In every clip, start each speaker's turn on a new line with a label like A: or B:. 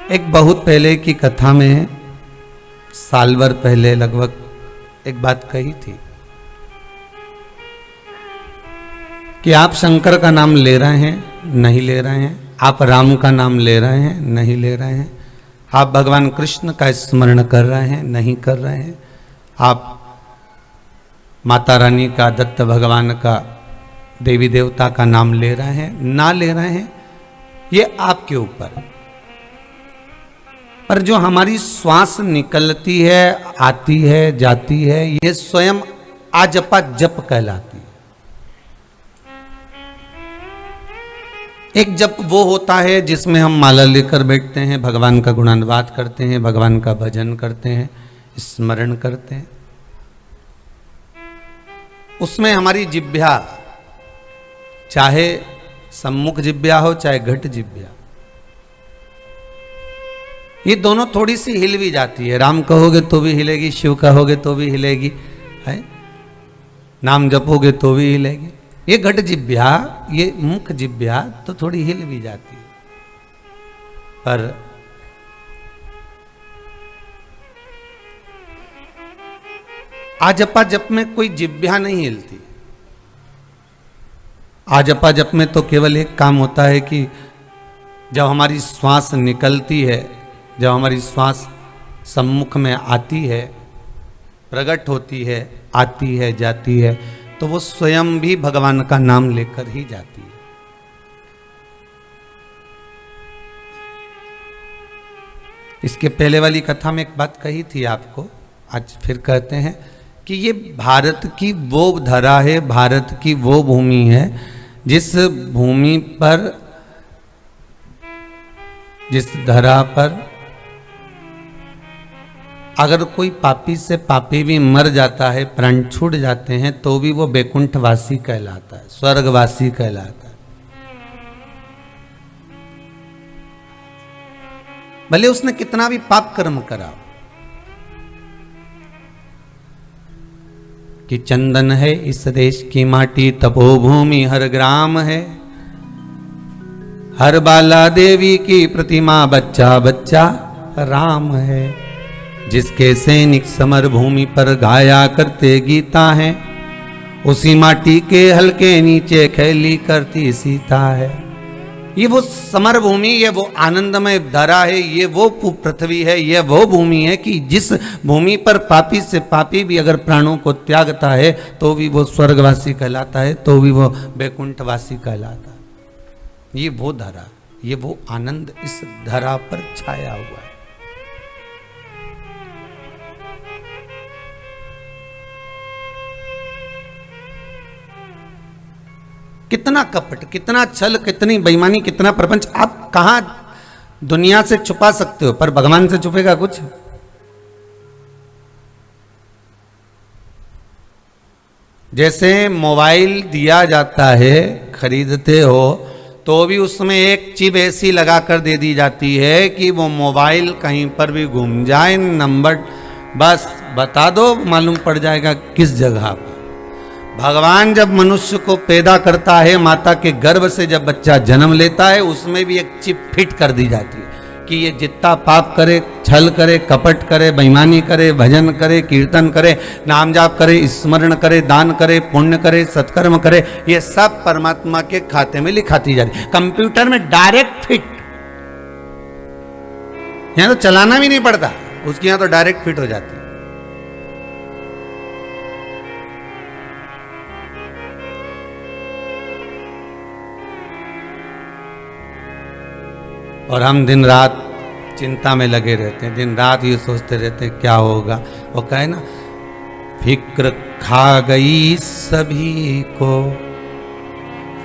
A: एक बहुत पहले की कथा में साल भर पहले लगभग एक बात कही थी कि आप शंकर का नाम ले रहे हैं, नहीं ले रहे हैं, आप राम का नाम ले रहे हैं, नहीं ले रहे हैं, आप भगवान कृष्ण का स्मरण कर रहे हैं, नहीं कर रहे हैं, आप माता रानी का, दत्त भगवान का, देवी देवता का नाम ले रहे हैं, ना ले रहे हैं, ये आपके ऊपर। पर जो हमारी श्वास निकलती है, आती है, जाती है, ये स्वयं आजपा जप कहलाती है। एक जप वो होता है जिसमें हम माला लेकर बैठते हैं, भगवान का गुणानुवाद करते हैं, भगवान का भजन करते हैं, स्मरण करते हैं। उसमें हमारी जिह्वा, चाहे सम्मुख जिह्वा हो चाहे घट जिह्वा, ये दोनों थोड़ी सी हिल भी जाती है। राम कहोगे तो भी हिलेगी, शिव कहोगे तो भी हिलेगी, है नाम जपोगे तो भी हिलेगी। ये घट जिह्वा, ये मुख जिह्वा तो थोड़ी हिल भी जाती है। पर आजपा जप में कोई जिह्वा नहीं हिलती। आजपा जप में तो केवल एक काम होता है कि जब हमारी श्वास निकलती है, जब हमारी श्वास सम्मुख में आती है, प्रकट होती है, आती है, जाती है, तो वो स्वयं भी भगवान का नाम लेकर ही जाती है। इसके पहले वाली कथा में एक बात कही थी आपको, आज फिर कहते हैं कि ये भारत की वो धरा है, भारत की वो भूमि है जिस भूमि पर, जिस धरा पर अगर कोई पापी से पापी भी मर जाता है, प्राण छूट जाते हैं, तो भी वो बैकुंठवासी कहलाता है, स्वर्गवासी कहलाता है। भले उसने कितना भी पाप कर्म करा, कि चंदन है इस देश की माटी, तपोभूमि हर ग्राम है, हर बाला देवी की प्रतिमा, बच्चा बच्चा राम है। जिसके सैनिक समर भूमि पर गाया करते गीता है, उसी माटी के हल्के नीचे खेली करती सीता है। ये वो समर भूमि, ये वो आनंदमय धरा है, ये वो पृथ्वी है, ये वो भूमि है कि जिस भूमि पर पापी से पापी भी अगर प्राणों को त्यागता है तो भी वो स्वर्गवासी कहलाता है, तो भी वो बैकुंठवासी कहलाता है। ये वो धरा, ये वो आनंद इस धरा पर छाया हुआ है। कितना कपट, कितना छल, कितनी बेईमानी, कितना प्रपंच आप कहां दुनिया से छुपा सकते हो, पर भगवान से छुपेगा कुछ? जैसे मोबाइल दिया जाता है, खरीदते हो तो भी उसमें एक चिप ऐसी लगा कर दे दी जाती है कि वो मोबाइल कहीं पर भी घूम जाए, नंबर बस बता दो, मालूम पड़ जाएगा किस जगह पर। भगवान जब मनुष्य को पैदा करता है, माता के गर्भ से जब बच्चा जन्म लेता है, उसमें भी एक चिप फिट कर दी जाती है कि ये जितना पाप करे, छल करे, कपट करे, बेईमानी करे, भजन करे, कीर्तन करे, नाम जाप करे, स्मरण करे, दान करे, पुण्य करे, सत्कर्म करे, ये सब परमात्मा के खाते में लिखाती जाती है। कंप्यूटर में डायरेक्ट फिट, यहां तो चलाना भी नहीं पड़ता, उसकी यहां तो डायरेक्ट फिट हो जाती है। और हम दिन रात चिंता में लगे रहते हैं, दिन रात ये सोचते रहते हैं क्या होगा। वो कहे ना, फिक्र खा गई सभी को,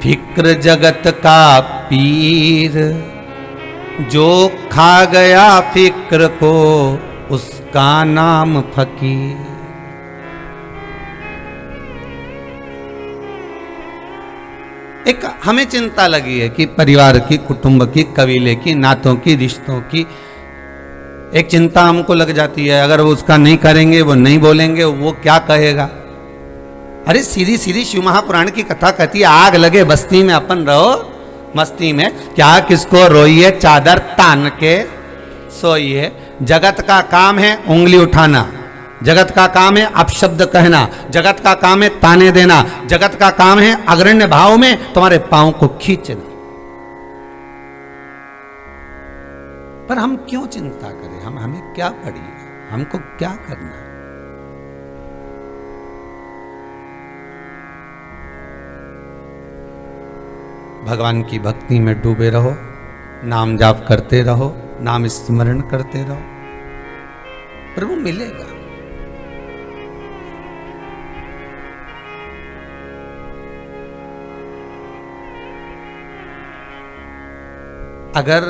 A: फिक्र जगत का पीर, जो खा गया फिक्र को उसका नाम फकीर। एक हमें चिंता लगी है कि परिवार की, कुटुंब की, कबीले की, नातों की, रिश्तों की एक चिंता हमको लग जाती है। अगर वो उसका नहीं करेंगे, वो नहीं बोलेंगे, वो क्या कहेगा। अरे सीधी सीधी शिव महापुराण की कथा कहती है, आग लगे बस्ती में अपन रहो मस्ती में, क्या किसको रोइए चादर तान के, सोइए। जगत का काम है उंगली उठाना, जगत का काम है अपशब्द कहना, जगत का काम है ताने देना, जगत का काम है अग्रण्य भाव में तुम्हारे पांव को खींचना। पर हम क्यों चिंता करें? हमें क्या पड़ी है? हमको क्या करना है? भगवान की भक्ति में डूबे रहो, नाम जाप करते रहो, नाम स्मरण करते रहो, प्रभु मिलेगा। अगर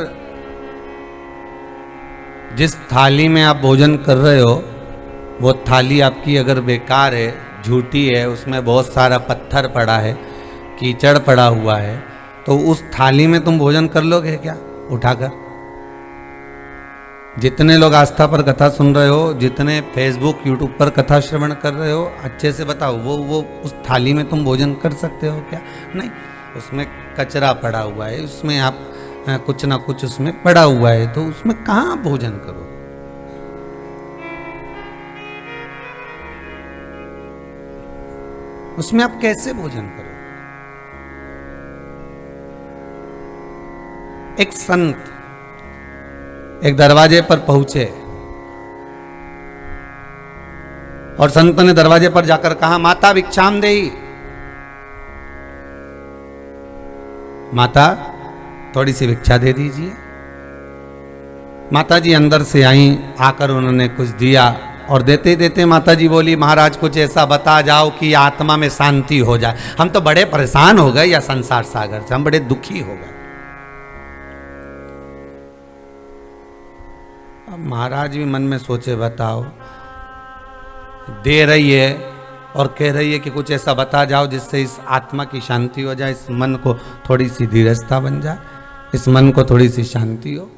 A: जिस थाली में आप भोजन कर रहे हो वो थाली आपकी अगर बेकार है, झूठी है, उसमें बहुत सारा पत्थर पड़ा है, कीचड़ पड़ा हुआ है, तो उस थाली में तुम भोजन कर लोगे क्या उठाकर? जितने लोग आस्था पर कथा सुन रहे हो, जितने फेसबुक यूट्यूब पर कथा श्रवण कर रहे हो, अच्छे से बताओ वो उस थाली में तुम भोजन कर सकते हो क्या? नहीं, उसमें कचरा पड़ा हुआ है, उसमें आप कुछ ना कुछ उसमें पड़ा हुआ है, तो उसमें कहां भोजन करो? उसमें आप कैसे भोजन करो? एक संत एक दरवाजे पर पहुंचे और संत ने दरवाजे पर जाकर कहा, माता भिक्षाम देही। माता थोड़ी सी भिक्षा दे दीजिए। माता जी अंदर से आई, आकर उन्होंने कुछ दिया और देते देते माता जी बोली, महाराज कुछ ऐसा बता जाओ कि आत्मा में शांति हो जाए। हम तो बड़े परेशान हो गए या संसार सागर से, हम बड़े दुखी हो गए। अब महाराज भी मन में सोचे, बताओ दे रही है और कह रही है कि कुछ ऐसा बता जाओ जिससे इस आत्मा की शांति हो जाए, इस मन को थोड़ी सी धीरजता बन जाए, इस मन को थोड़ी सी शांति हो।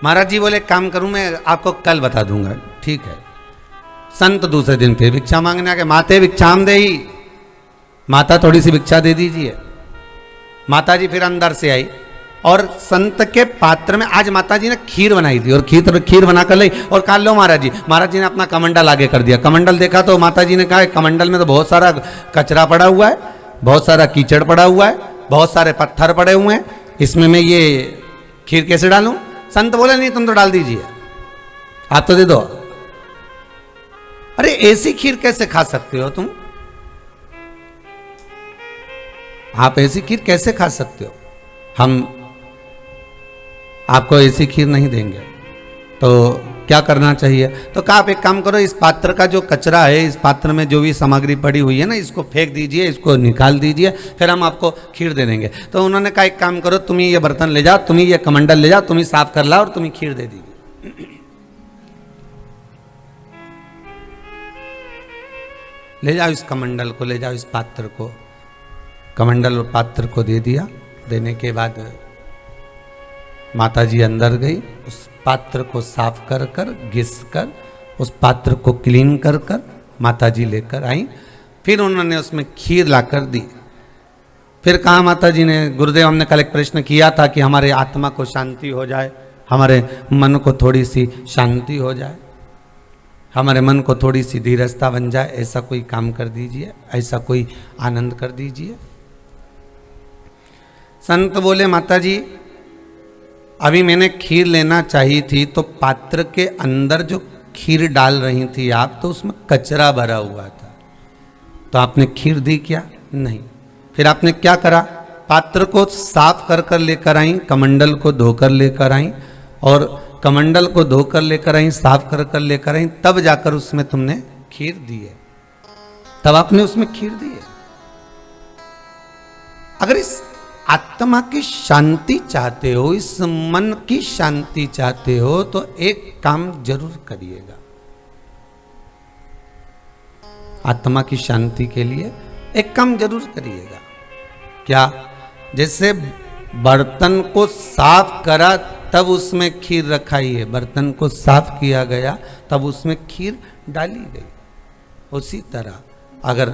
A: महाराज जी बोले, काम करूं मैं आपको कल बता दूंगा। ठीक है। संत दूसरे दिन फिर भिक्षा मांगने आ गए, माते भिक्षाम देही। माता थोड़ी सी भिक्षा दे दीजिए। माता जी फिर अंदर से आई और संत के पात्र में आज माता जी ने खीर बनाई थी और खीर बनाकर लाई और कहा, लो महाराज जी। महाराज जी ने अपना कमंडल आगे कर दिया। कमंडल देखा तो माता जी ने कहा, कमंडल में तो बहुत सारा कचरा पड़ा हुआ है, बहुत सारा कीचड़ पड़ा हुआ है, बहुत सारे पत्थर पड़े हुए हैं, इसमें मैं ये खीर कैसे डालूं? संत बोले, नहीं तुम तो डाल दीजिए, आप तो दे दो। अरे ऐसी खीर कैसे खा सकते हो तुम? आप ऐसी खीर कैसे खा सकते हो? हम आपको ऐसी खीर नहीं देंगे। तो क्या करना चाहिए? तो कहा, आप एक काम करो, इस पात्र का जो कचरा है, इस पात्र में जो भी सामग्री पड़ी हुई है ना, इसको फेंक दीजिए, इसको निकाल दीजिए, फिर हम आपको खीर दे देंगे। तो उन्होंने कहा, एक काम करो, तुम ही ये बर्तन ले जाओ, तुम ही ये कमंडल ले जाओ, तुम ही साफ कर लाओ और तुम ही खीर दे दीजिए। ले जाओ इस कमंडल को, ले जाओ इस पात्र को। कमंडल और पात्र को दे दिया। देने के बाद माता जी अंदर गई, उस पात्र को साफ कर कर, घिस कर, उस पात्र को क्लीन कर कर माता जी लेकर आई। फिर उन्होंने उसमें खीर लाकर दी। फिर कहा माता जी ने, गुरुदेव हमने कल एक प्रश्न किया था कि हमारे आत्मा को शांति हो जाए, हमारे मन को थोड़ी सी शांति हो जाए, हमारे मन को थोड़ी सी धीरजता बन जाए, ऐसा कोई काम कर दीजिए, ऐसा कोई आनंद कर दीजिए। संत बोले, माता जी अभी मैंने खीर लेना चाहिए थी, तो पात्र के अंदर जो खीर डाल रही थी आप, तो उसमें कचरा भरा हुआ था, तो आपने खीर दी क्या? नहीं। फिर आपने क्या करा? पात्र को साफ कर कर लेकर आई, कमंडल को धोकर लेकर आई, और कमंडल को धोकर लेकर आई, साफ कर कर लेकर आई, तब जाकर उसमें तुमने खीर दी है, तब आपने उसमें खीर दी है। अगर इस आत्मा की शांति चाहते हो, इस मन की शांति चाहते हो, तो एक काम जरूर करिएगा। आत्मा की शांति के लिए एक काम जरूर करिएगा। क्या? जैसे बर्तन को साफ करा तब उसमें खीर रखाई है, बर्तन को साफ किया गया तब उसमें खीर डाली गई। उसी तरह अगर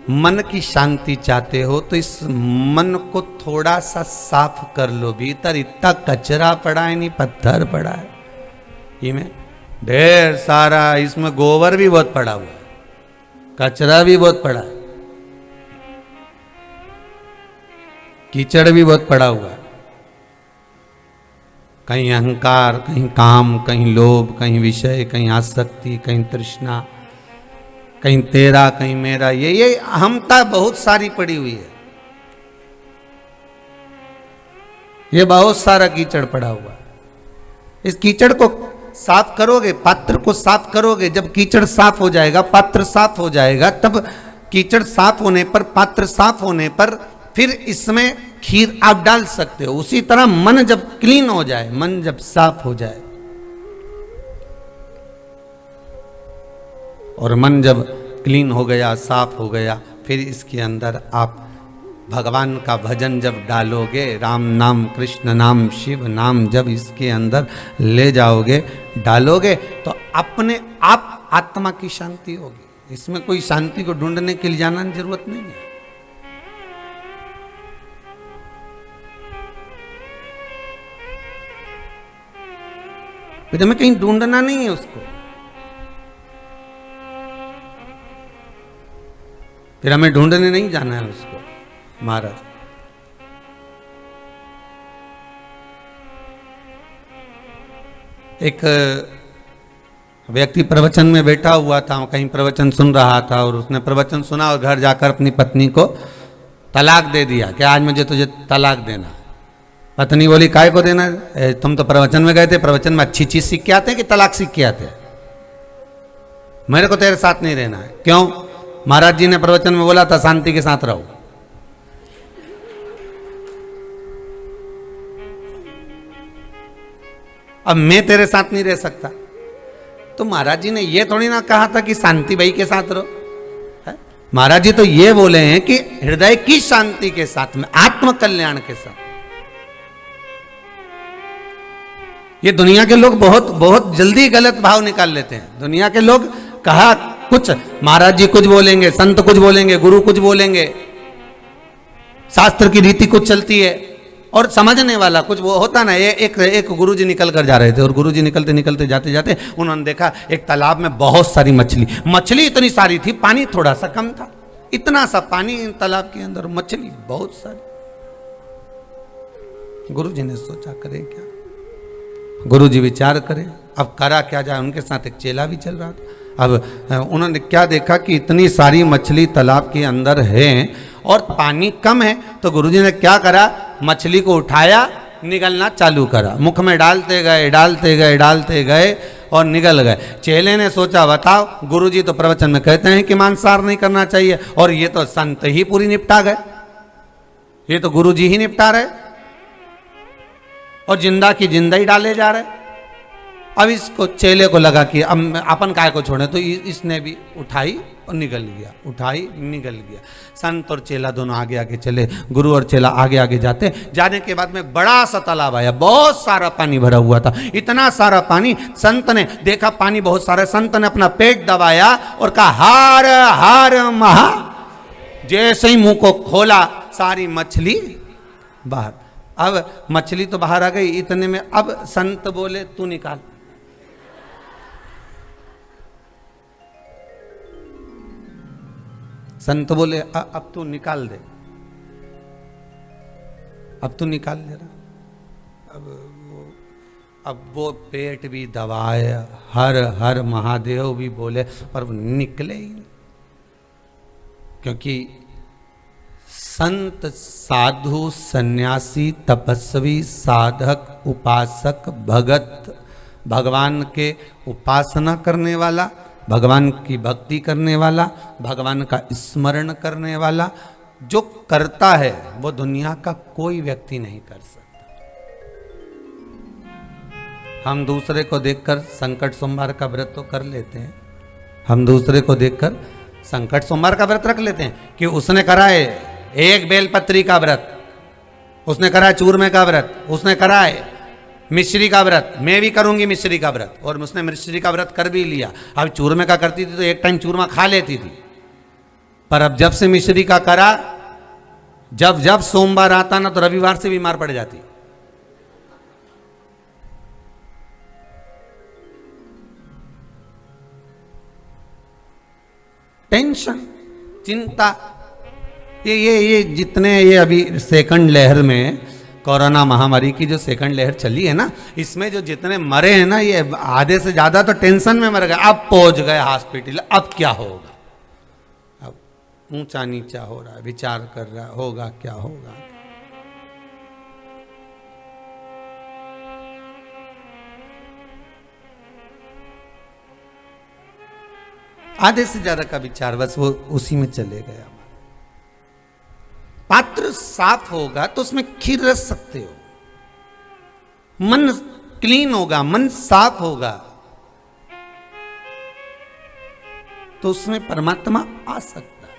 A: मन की शांति चाहते हो तो इस मन को थोड़ा सा साफ कर लो। भीतर इतना कचरा पड़ा है, नहीं पत्थर पड़ा है, इसमें ढेर सारा, इसमें गोबर भी बहुत पड़ा हुआ है, कचरा भी बहुत पड़ा है, कीचड़ भी बहुत पड़ा हुआ है। कहीं अहंकार, कहीं काम, कहीं लोभ, कहीं विषय, कहीं आसक्ति, कहीं तृष्णा, कहीं तेरा, कहीं मेरा, ये अहमता बहुत सारी पड़ी हुई है। ये बहुत सारा कीचड़ पड़ा हुआ है। इस कीचड़ को साफ करोगे, पात्र को साफ करोगे, जब कीचड़ साफ हो जाएगा, पात्र साफ हो जाएगा, तब कीचड़ साफ होने पर, पात्र साफ होने पर फिर इसमें खीर आप डाल सकते हो। उसी तरह मन जब क्लीन हो जाए, मन जब साफ हो जाए, और मन जब क्लीन हो गया, साफ हो गया, फिर इसके अंदर आप भगवान का भजन जब डालोगे, राम नाम, कृष्ण नाम, शिव नाम जब इसके अंदर ले जाओगे, डालोगे, तो अपने आप आत्मा की शांति होगी। इसमें कोई शांति को ढूंढने के लिए जाना की जरूरत नहीं है। फिर हमें कहीं ढूंढना नहीं है उसको, फिर हमें ढूंढने नहीं जाना है उसको। महाराज एक व्यक्ति प्रवचन में बैठा हुआ था, कहीं प्रवचन सुन रहा था, और उसने प्रवचन सुना और घर जाकर अपनी पत्नी को तलाक दे दिया कि आज मुझे तुझे तलाक देना। पत्नी बोली काय को देना, तुम तो प्रवचन में गए थे, प्रवचन में अच्छी चीज सीख के आते हैं कि तलाक सीख के आते हैं? मेरे को तेरे साथ नहीं रहना है। क्यों? महाराज जी ने प्रवचन में बोला था शांति के साथ रहो। अब मैं तेरे साथ नहीं रह सकता, तो महाराज जी ने ये थोड़ी ना कहा था कि शांति भाई के साथ रहो। महाराज जी तो ये बोले हैं कि हृदय की शांति के साथ में, आत्म कल्याण के साथ। ये दुनिया के लोग बहुत बहुत जल्दी गलत भाव निकाल लेते हैं। दुनिया के लोग कहा कुछ, महाराज जी कुछ बोलेंगे, संत कुछ बोलेंगे, गुरु कुछ बोलेंगे, शास्त्र की रीति कुछ चलती है, और समझने वाला कुछ वो होता ना। एक गुरुजी निकल कर जा रहे थे, और गुरुजी निकलते निकलते जाते जाते उन्होंने देखा एक तालाब में बहुत सारी मछली इतनी सारी थी, पानी थोड़ा सा कम था, इतना सा पानी तालाब के अंदर, मछली बहुत सारी। गुरुजी ने सोचा करे क्या, गुरुजी विचार करे, अब करा क्या जाए। उनके साथ एक चेला भी चल रहा था। अब उन्होंने क्या देखा कि इतनी सारी मछली तालाब के अंदर है और पानी कम है, तो गुरुजी ने क्या करा, मछली को उठाया, निगलना चालू करा, मुख में डालते गए डालते गए डालते गए और निगल गए। चेले ने सोचा बताओ, गुरुजी तो प्रवचन में कहते हैं कि मांसाहार नहीं करना चाहिए, और ये तो संत ही पूरी निपटा गए, ये तो गुरुजी ही निपटा रहे, और जिंदा की जिंदा ही डाले जा रहे। अब इसको चेले को लगा कि अब अपन काय को छोड़े, तो इसने भी उठाई और निकल गया, उठाई निकल गया। संत और चेला दोनों आगे आगे चले, गुरु और चेला आगे आगे जाते। जाने के बाद में बड़ा सा तालाब आया, बहुत सारा पानी भरा हुआ था, इतना सारा पानी। संत ने देखा पानी बहुत सारा, संत ने अपना पेट दबाया और कहा हार हार महा। जैसे ही मुंह को खोला, सारी मछली बाहर। अब मछली तो बाहर आ गई, इतने में अब संत बोले तू निकाल। संत बोले अब तू निकाल दे, अब तू निकाल दे रहा। अब वो पेट भी दबाए, हर हर महादेव भी बोले, पर वो निकले ही नहीं। क्योंकि संत, साधु, सन्यासी, तपस्वी, साधक, उपासक, भगत, भगवान के उपासना करने वाला, भगवान की भक्ति करने वाला, भगवान का स्मरण करने वाला जो करता है, वो दुनिया का कोई व्यक्ति नहीं कर सकता। हम दूसरे को देखकर संकट सोमवार का व्रत तो कर लेते हैं, हम दूसरे को देखकर संकट सोमवार का व्रत रख लेते हैं कि उसने करा है एक बेलपत्री का व्रत, उसने करा है चूरमे का व्रत, उसने करा है मिश्री का व्रत, मैं भी करूंगी मिश्री का व्रत, और उसने मिश्री का व्रत कर भी लिया। अब चूरमे का करती थी तो एक टाइम चूरमा खा लेती थी, पर अब जब से मिश्री का करा, जब जब सोमवार आता ना तो रविवार से बीमार पड़ जाती। टेंशन, चिंता, ये जितने ये अभी सेकंड लहर में कोरोना महामारी की जो सेकंड लहर चली है ना, इसमें जो जितने मरे हैं ना, ये आधे से ज्यादा तो टेंशन में मर गए। अब पहुंच गए हॉस्पिटल, अब क्या होगा, अब ऊंचा नीचा हो रहा है, विचार कर रहा होगा क्या होगा। आधे से ज्यादा का विचार बस वो उसी में चले गया। पात्र साफ होगा तो उसमें खीर रख सकते हो, मन क्लीन होगा, मन साफ होगा तो उसमें परमात्मा आ सकता है।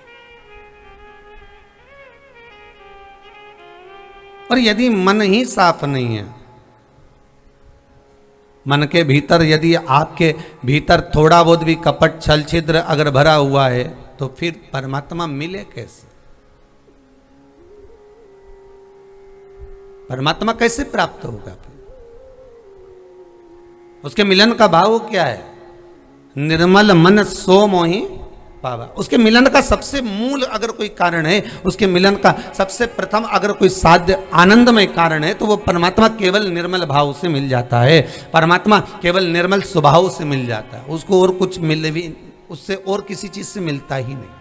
A: और यदि मन ही साफ नहीं है, मन के भीतर यदि आपके भीतर थोड़ा बहुत भी कपट छल छिद्र अगर भरा हुआ है तो फिर परमात्मा मिले कैसे? परमात्मा कैसे प्राप्त होगा? फिर उसके मिलन का भाव क्या है? निर्मल मन सो मोहि पावा। उसके मिलन का सबसे मूल अगर कोई कारण है, उसके मिलन का सबसे प्रथम अगर कोई साध्य आनंदमय कारण है तो वो परमात्मा केवल निर्मल भाव से मिल जाता है। परमात्मा केवल निर्मल स्वभाव से मिल जाता है, उसको और कुछ मिल भी, उससे और किसी चीज से मिलता ही नहीं।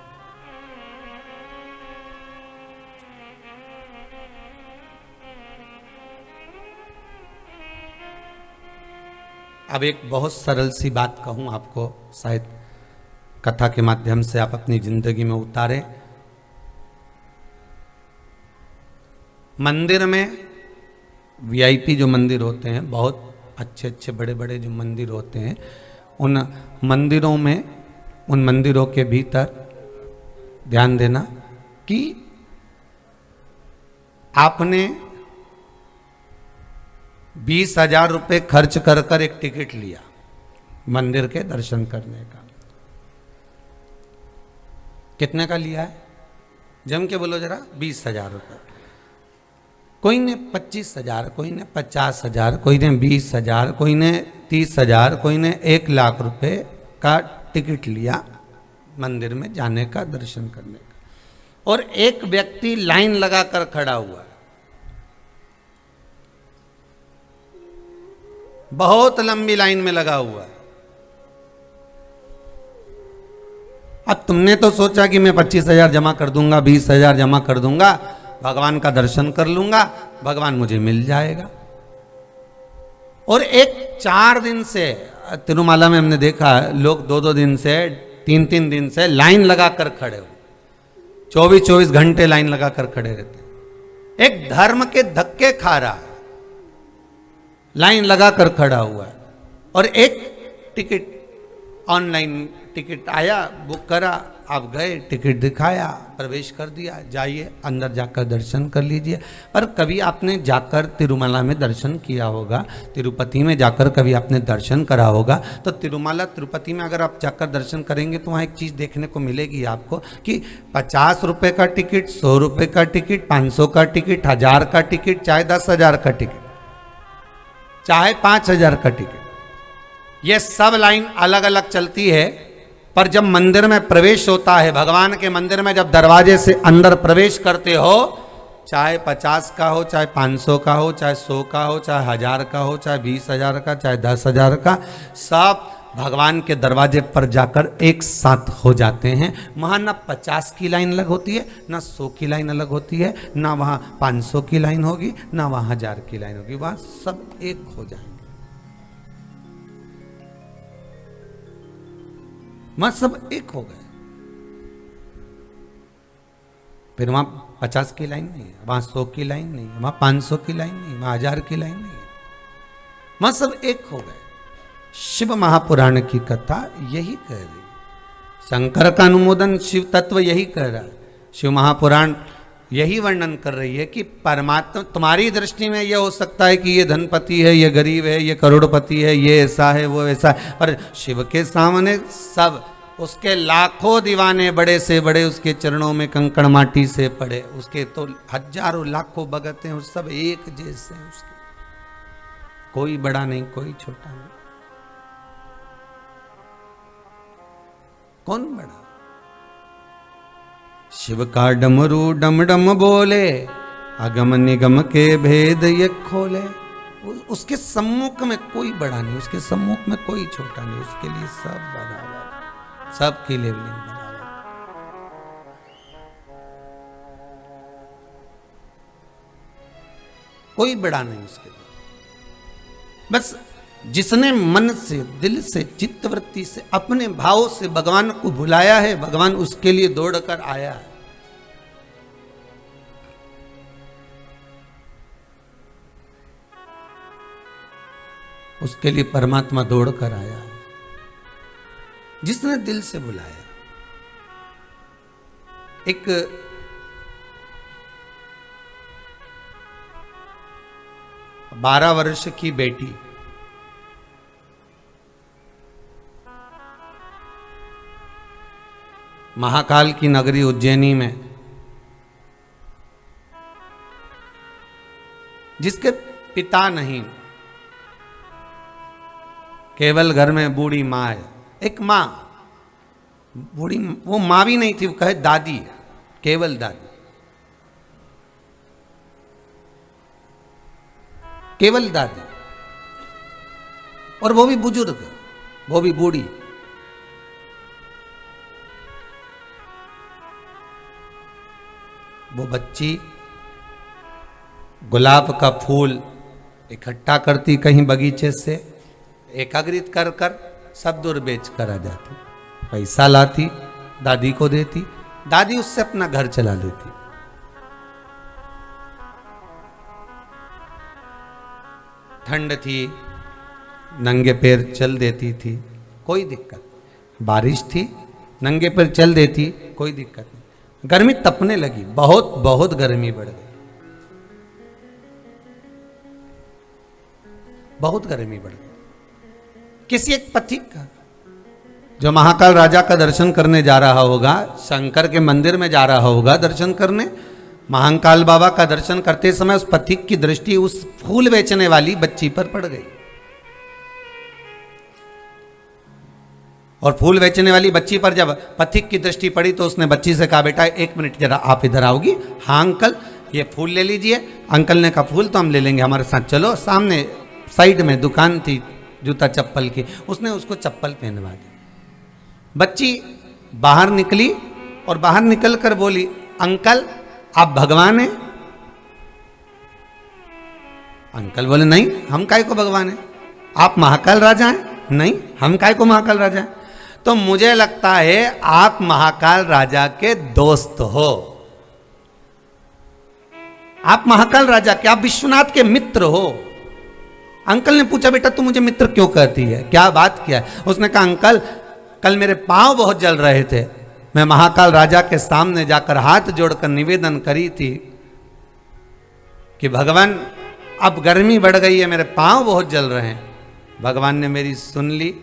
A: अब एक बहुत सरल सी बात कहूं आपको, शायद कथा के माध्यम से आप अपनी जिंदगी में उतारें। मंदिर में वीआईपी जो मंदिर होते हैं, बहुत अच्छे अच्छे बड़े बड़े जो मंदिर होते हैं, उन मंदिरों में, उन मंदिरों के भीतर ध्यान देना कि आपने 20,000 रुपये खर्च कर कर एक टिकट लिया मंदिर के दर्शन करने का। कितने का लिया है? जम के बोलो जरा। 20,000 रुपये। कोई ने 25,000, कोई ने 50,000, कोई ने 20,000, कोई ने 30,000, कोई ने 1,00,000 रुपये का टिकट लिया मंदिर में जाने का, दर्शन करने का। और एक व्यक्ति लाइन लगाकर खड़ा हुआ है, बहुत लंबी लाइन में लगा हुआ है। अब तुमने तो सोचा कि मैं 25,000 जमा कर दूंगा, 20,000 जमा कर दूंगा, भगवान का दर्शन कर लूंगा, भगवान मुझे मिल जाएगा। और एक 4 दिन से तिरुमाला में हमने देखा लोग 2-2 दिन से, 3-3 दिन से लाइन लगाकर खड़े हो, 24-24 घंटे लाइन लगाकर खड़े रहते। एक धर्म के धक्के खा रहा है, लाइन लगाकर खड़ा हुआ है। और एक टिकट, ऑनलाइन टिकट आया, बुक करा, आप गए, टिकट दिखाया, प्रवेश कर दिया, जाइए अंदर जाकर दर्शन कर लीजिए। पर कभी आपने जाकर तिरुमला में दर्शन किया होगा, तिरुपति में जाकर कभी आपने दर्शन करा होगा, तो तिरुमला तिरुपति में अगर आप जाकर दर्शन करेंगे तो वहाँ एक चीज़ देखने को मिलेगी आपको कि 50 रुपये का टिकट, 100 रुपये का टिकट, 500 का टिकट, 1000 का टिकट, चाहे 10,000 का टिकट, चाहे 5,000 का टिकट, ये सब लाइन अलग अलग चलती है। पर जब मंदिर में प्रवेश होता है, भगवान के मंदिर में जब दरवाजे से अंदर प्रवेश करते हो, चाहे 50 का हो, चाहे 500 का हो, चाहे 100 का हो, चाहे 1000 का हो, चाहे 20,000 का, चाहे 10,000 का, सब भगवान के दरवाजे पर जाकर एक साथ हो जाते हैं। वहाँ ना 50 की लाइन अलग होती है, ना 100 की लाइन अलग होती है, ना वहाँ 500 की लाइन होगी, ना वहाँ 1000 की लाइन होगी, वहाँ सब एक हो जाएंगे। वहाँ सब एक हो गए। फिर वहाँ 50 की लाइन नहीं है, वहाँ 100 की लाइन नहीं है, वहाँ 500 की लाइन नहीं है, वहाँ 1000 की लाइन नहीं है, वहाँ सब एक हो गए। शिव महापुराण की कथा यही कह रही, शंकर का अनुमोदन शिव तत्व यही कह रहा है। शिव महापुराण यही वर्णन कर रही है कि परमात्मा, तुम्हारी दृष्टि में यह हो सकता है कि ये धनपति है, ये गरीब है, ये करोड़पति है, ये ऐसा है, वो ऐसा है, पर शिव के सामने सब उसके लाखों दीवाने बड़े से बड़े उसके चरणों में कंकड़ माटी से पड़े, उसके तो हजारों लाखों भगत हैं, उस सब एक जैसे हैं उसके, कोई बड़ा नहीं कोई छोटा नहीं। कौन बड़ा? शिव का डमरू डम डम बोले, अगम निगम के भेद ये खोले। उसके सम्मुख में कोई बड़ा नहीं, उसके सम्मुख में कोई छोटा नहीं, उसके लिए सब बराबर, सबकी लेवलिंग बराबर। कोई बड़ा नहीं उसके लिए। बस जिसने मन से, दिल से, चित्तवृत्ति से, अपने भाव से भगवान को बुलाया है, भगवान उसके लिए दौड़कर आया है। उसके लिए परमात्मा दौड़ कर आया, जिसने दिल से बुलाया। एक बारह वर्ष की बेटी महाकाल की नगरी उज्जैनी में, जिसके पिता नहीं, केवल घर में बूढ़ी माँ है, एक माँ, बूढ़ी, वो माँ भी नहीं थी, वो कहे दादी है, केवल दादी, केवल दादी, और वो भी बुजुर्ग, वो भी बूढ़ी। वो बच्ची गुलाब का फूल इकट्ठा करती कहीं बगीचे से, एकाग्रित कर कर सब दूर बेच कर आ जाती, पैसा लाती, दादी को देती, दादी उससे अपना घर चला लेती। ठंड थी, नंगे पैर चल देती थी, कोई दिक्कत। बारिश थी, नंगे पैर चल देती, कोई दिक्कत नहीं। गर्मी तपने लगी, बहुत बहुत गर्मी बढ़ गई, बहुत गर्मी बढ़ गई। किसी एक पथिक का, जो महाकाल राजा का दर्शन करने जा रहा होगा, शंकर के मंदिर में जा रहा होगा दर्शन करने, महाकाल बाबा का दर्शन करते समय उस पथिक की दृष्टि उस फूल बेचने वाली बच्ची पर पड़ गई। और फूल बेचने वाली बच्ची पर जब पथिक की दृष्टि पड़ी तो उसने बच्ची से कहा, बेटा एक मिनट जरा आप इधर आओगी। हाँ अंकल, ये फूल ले लीजिए। अंकल ने कहा फूल तो हम ले लेंगे, हमारे साथ चलो। सामने साइड में दुकान थी जूता चप्पल की, उसने उसको चप्पल पहनवा दी। बच्ची बाहर निकली और बाहर निकल कर बोली, अंकल आप भगवान हैं? अंकल बोले नहीं, हम काय को भगवान हैं? आप महाकाल राजा हैं? नहीं, हम काय को महाकाल राजा हैं? तो मुझे लगता है आप महाकाल राजा के दोस्त हो, आप महाकाल राजा के, आप विश्वनाथ के मित्र हो। अंकल ने पूछा, बेटा तू मुझे मित्र क्यों कहती है, क्या बात किया? उसने कहा, अंकल कल मेरे पांव बहुत जल रहे थे, मैं महाकाल राजा के सामने जाकर हाथ जोड़कर निवेदन करी थी कि भगवान अब गर्मी बढ़ गई है, मेरे पांव बहुत जल रहे हैं। भगवान ने मेरी सुन ली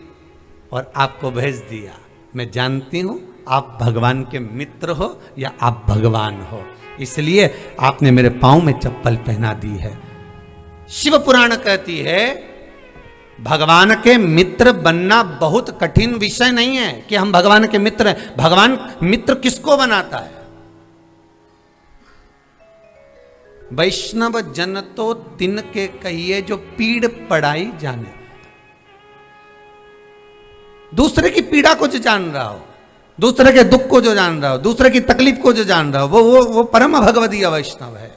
A: और आपको भेज दिया। मैं जानती हूं आप भगवान के मित्र हो या आप भगवान हो, इसलिए आपने मेरे पांव में चप्पल पहना दी है। शिव पुराण कहती है भगवान के मित्र बनना बहुत कठिन विषय नहीं है कि हम भगवान के मित्र हैं। भगवान मित्र किसको बनाता है? वैष्णव जन तो तिनके कहिए जो पीड़ पड़ाई जाने। दूसरे की पीड़ा को जो जान रहा हो, दूसरे के दुख को जो जान रहा हो, दूसरे की तकलीफ को जो जान रहा हो, वो परम भगवदीय वैष्णव है।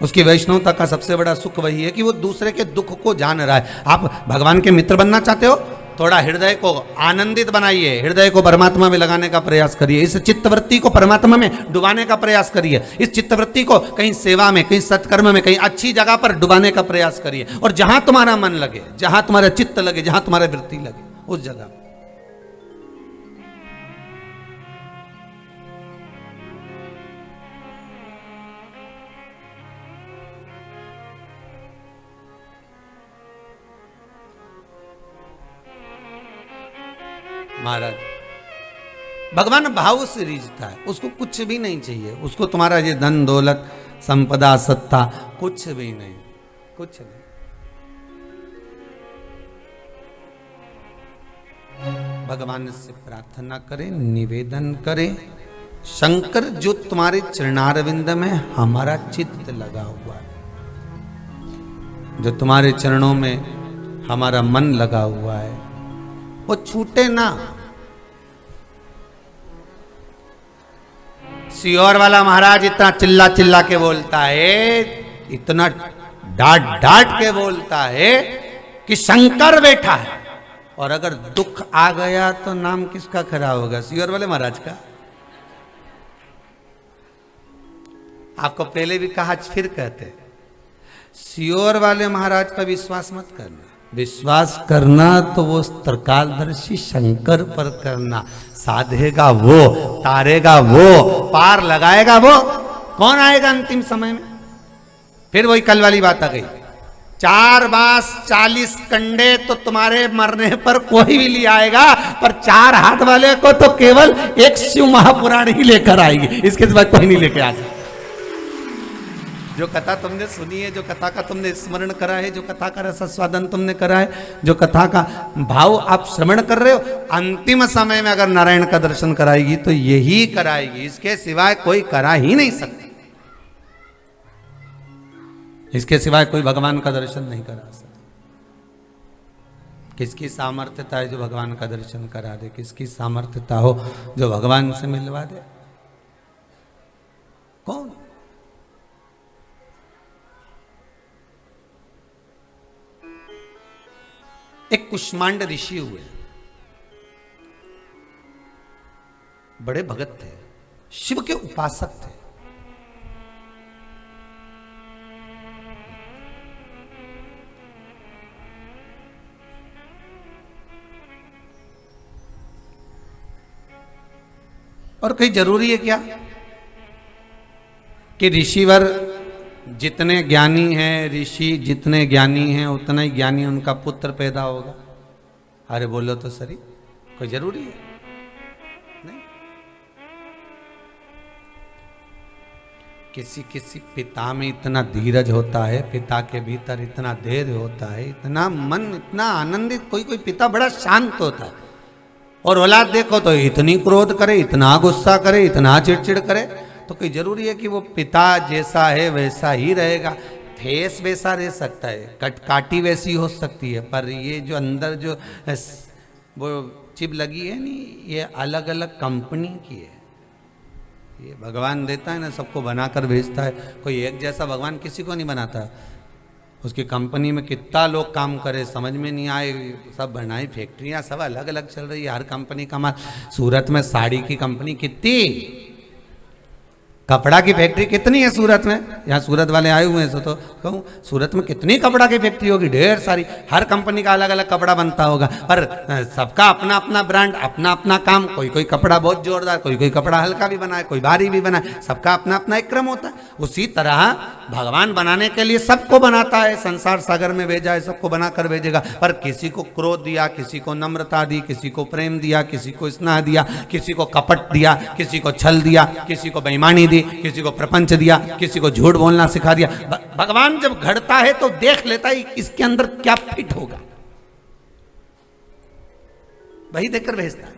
A: उसकी वैष्णवता का सबसे बड़ा सुख वही है कि वो दूसरे के दुख को जान रहा है। आप भगवान के मित्र बनना चाहते हो, थोड़ा हृदय को आनंदित बनाइए, हृदय को परमात्मा में लगाने का प्रयास करिए, इस चित्तवृत्ति को परमात्मा में डुबाने का प्रयास करिए, इस चित्तवृत्ति को कहीं सेवा में, कहीं सत्कर्म में, कहीं अच्छी जगह पर डुबाने का प्रयास करिए। और जहां तुम्हारा मन लगे, जहां तुम्हारा चित्त लगे, जहां तुम्हारा वृत्ति लगे, उस जगह महाराज। भगवान भाव से रीझता है, उसको कुछ भी नहीं चाहिए, उसको तुम्हारा ये धन दौलत संपदा सत्ता कुछ भी नहीं, कुछ नहीं। भगवान से प्रार्थना करें, निवेदन करें, शंकर जो तुम्हारे चरणारविंद में हमारा चित्त लगा हुआ है, जो तुम्हारे चरणों में हमारा मन लगा हुआ है, वो छूटे ना। सियोर वाला महाराज इतना चिल्ला चिल्ला के बोलता है, इतना डांट डांट के बोलता है कि शंकर बैठा है, और अगर दुख आ गया तो नाम किसका खराब होगा? सियोर वाले महाराज का। आपको पहले भी कहा, फिर कहते, सियोर वाले महाराज का विश्वास मत करना। विश्वास करना तो वो त्रिकालदर्शी शंकर पर करना। साधेगा वो, तारेगा वो, पार लगाएगा वो। कौन आएगा अंतिम समय में? फिर वही कल वाली बात आ गई, 4 बांस 40 कंडे तो तुम्हारे मरने पर कोई भी ले आएगा, पर 4 हाथ वाले को तो केवल एक शिव महापुराण ही लेकर आएगी, इसके बाद कोई नहीं लेके आ सकता। जो कथा तुमने सुनी है, जो कथा का तुमने स्मरण करा है, जो कथा का रसास्वादन तुमने करा है, जो कथा का भाव आप श्रवण कर रहे हो, अंतिम समय में अगर नारायण का दर्शन कराएगी तो यही कराएगी, इसके सिवाय कोई करा ही नहीं सकता। इसके सिवाय कोई भगवान का दर्शन नहीं करा सकता। किसकी सामर्थ्यता है जो भगवान का दर्शन करा दे? किसकी सामर्थ्यता हो जो भगवान से मिलवा दे? कौन? एक कुष्मांड ऋषि हुए, बड़े भगत थे, शिव के उपासक थे। और कहीं जरूरी है क्या कि ऋषिवर जितने ज्ञानी हैं, ऋषि जितने ज्ञानी हैं उतना ही ज्ञानी उनका पुत्र पैदा होगा? अरे बोलो तो सही, कोई जरूरी है? नहीं। किसी किसी पिता में इतना धीरज होता है, पिता के भीतर इतना धैर्य होता है, इतना मन इतना आनंदित, कोई कोई पिता बड़ा शांत होता है, और औलाद देखो तो इतनी क्रोध करे, इतना गुस्सा करे, इतना चिड़चिड़ करे। तो कोई जरूरी है कि वो पिता जैसा है वैसा ही रहेगा? फेस वैसा रह सकता है, कटकाटी वैसी हो सकती है, पर ये जो अंदर जो वो चिप लगी है नी, ये अलग अलग कंपनी की है। ये भगवान देता है ना, सबको बनाकर भेजता है। कोई एक जैसा भगवान किसी को नहीं बनाता। उसकी कंपनी में कितना लोग काम करे समझ में नहीं आए, सब बनाई फैक्ट्रियां सब अलग अलग चल रही है, हर कंपनी का माल। सूरत में साड़ी की कंपनी कितनी, कपड़ा की फैक्ट्री कितनी है सूरत में? यहाँ सूरत वाले आए हुए हैं तो कहूँ, सूरत में कितनी कपड़ा की फैक्ट्री होगी, ढेर सारी। हर कंपनी का अलग अलग कपड़ा बनता होगा, पर सबका अपना अपना ब्रांड, अपना अपना काम। कोई कोई कपड़ा बहुत जोरदार, कोई कोई कपड़ा हल्का भी बनाए, कोई भारी भी बनाए, सबका अपना अपना एक क्रम होता है। उसी तरह भगवान बनाने के लिए सबको बनाता है, संसार सागर में भेजा है, सबको बनाकर भेजेगा। पर किसी को क्रोध दिया, किसी को नम्रता दी, किसी को प्रेम दिया, किसी को स्नेह दिया, किसी को कपट दिया, किसी को छल दिया, किसी को बेईमानी दी, किसी को प्रपंच दिया, किसी को झूठ बोलना सिखा दिया। भगवान जब घड़ता है तो देख लेता है इसके अंदर क्या फिट होगा, वही देखकर भेजता है।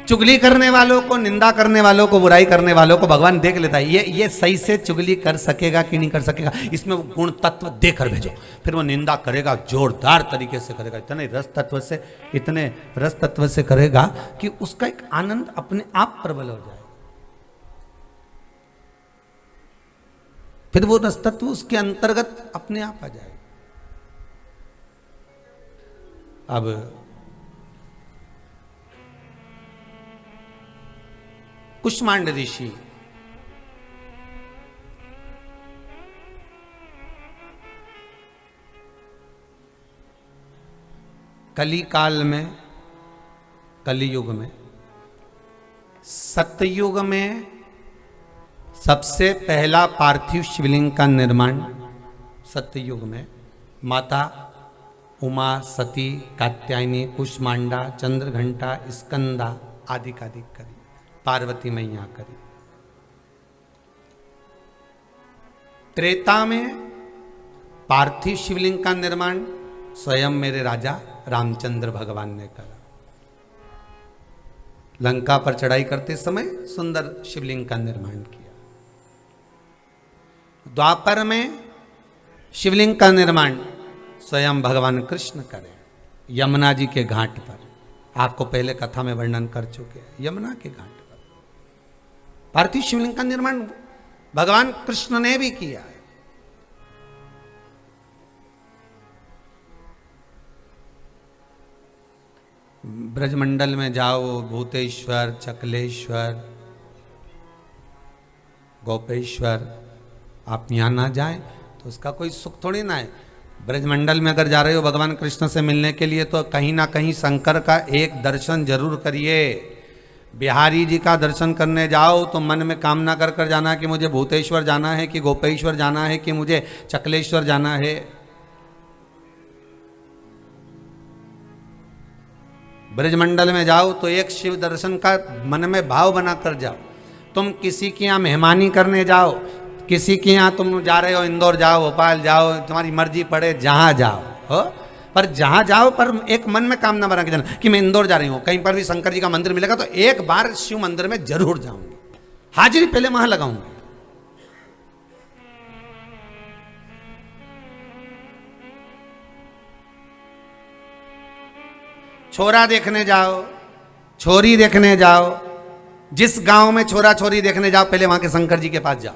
A: चुगली करने वालों को, निंदा करने वालों को, बुराई करने वालों को भगवान देख लेता है। ये सही से चुगली कर सकेगा कि नहीं कर सकेगा, इसमें वो गुण तत्व देकर भेजो। फिर वो निंदा करेगा, जोरदार तरीके से करेगा, इतने रस तत्व से करेगा कि उसका एक आनंद अपने आप प्रबल हो जाए। फिर वो रस तत्व उसके अंतर्गत अपने आप आ जाए। अब कुष्मांड ऋषि कली काल में, कलियुग में, सतयुग में सबसे पहला पार्थिव शिवलिंग का निर्माण सतयुग में माता उमा, सती, कात्यायनी, कुष्मांडा, चंद्रघंटा, स्कंदा आदि करी, पार्वती मैया करी। त्रेता में पार्थिव शिवलिंग का निर्माण स्वयं मेरे राजा रामचंद्र भगवान ने करा। लंका पर चढ़ाई करते समय सुंदर शिवलिंग का निर्माण किया। द्वापर में शिवलिंग का निर्माण स्वयं भगवान कृष्ण करे, यमुना जी के घाट पर। आपको पहले कथा में वर्णन कर चुके हैं, यमुना के घाट पर पार्थिव शिवलिंग का निर्माण भगवान कृष्ण ने भी किया है। ब्रजमंडल में जाओ, भूतेश्वर, चकलेश्वर, गोपेश्वर, आप यहां ना जाएं तो उसका कोई सुख थोड़ी ना है। ब्रजमंडल में अगर जा रहे हो भगवान कृष्ण से मिलने के लिए तो कहीं ना कहीं शंकर का एक दर्शन जरूर करिए। बिहारी जी का दर्शन करने जाओ तो मन में कामना कर कर जाना कि मुझे भूतेश्वर जाना है, कि गोपेश्वर जाना है, कि मुझे चकलेश्वर जाना है। ब्रजमंडल में जाओ तो एक शिव दर्शन का मन में भाव बना कर जाओ। तुम किसी के यहाँ मेहमानी करने जाओ, किसी के यहाँ तुम जा रहे हो, इंदौर जाओ, भोपाल जाओ, तुम्हारी मर्जी पड़े जहाँ जाओ हो, पर जहाँ जाओ पर एक मन में कामना बना के जाना कि मैं इंदौर जा रही हूँ, कहीं पर भी शंकर जी का मंदिर मिलेगा तो एक बार शिव मंदिर में जरूर जाऊंगी, हाजिरी पहले वहां लगाऊंगी। छोरा देखने जाओ, छोरी देखने जाओ, जिस गांव में छोरा छोरी देखने जाओ पहले वहां के शंकर जी के पास जाओ।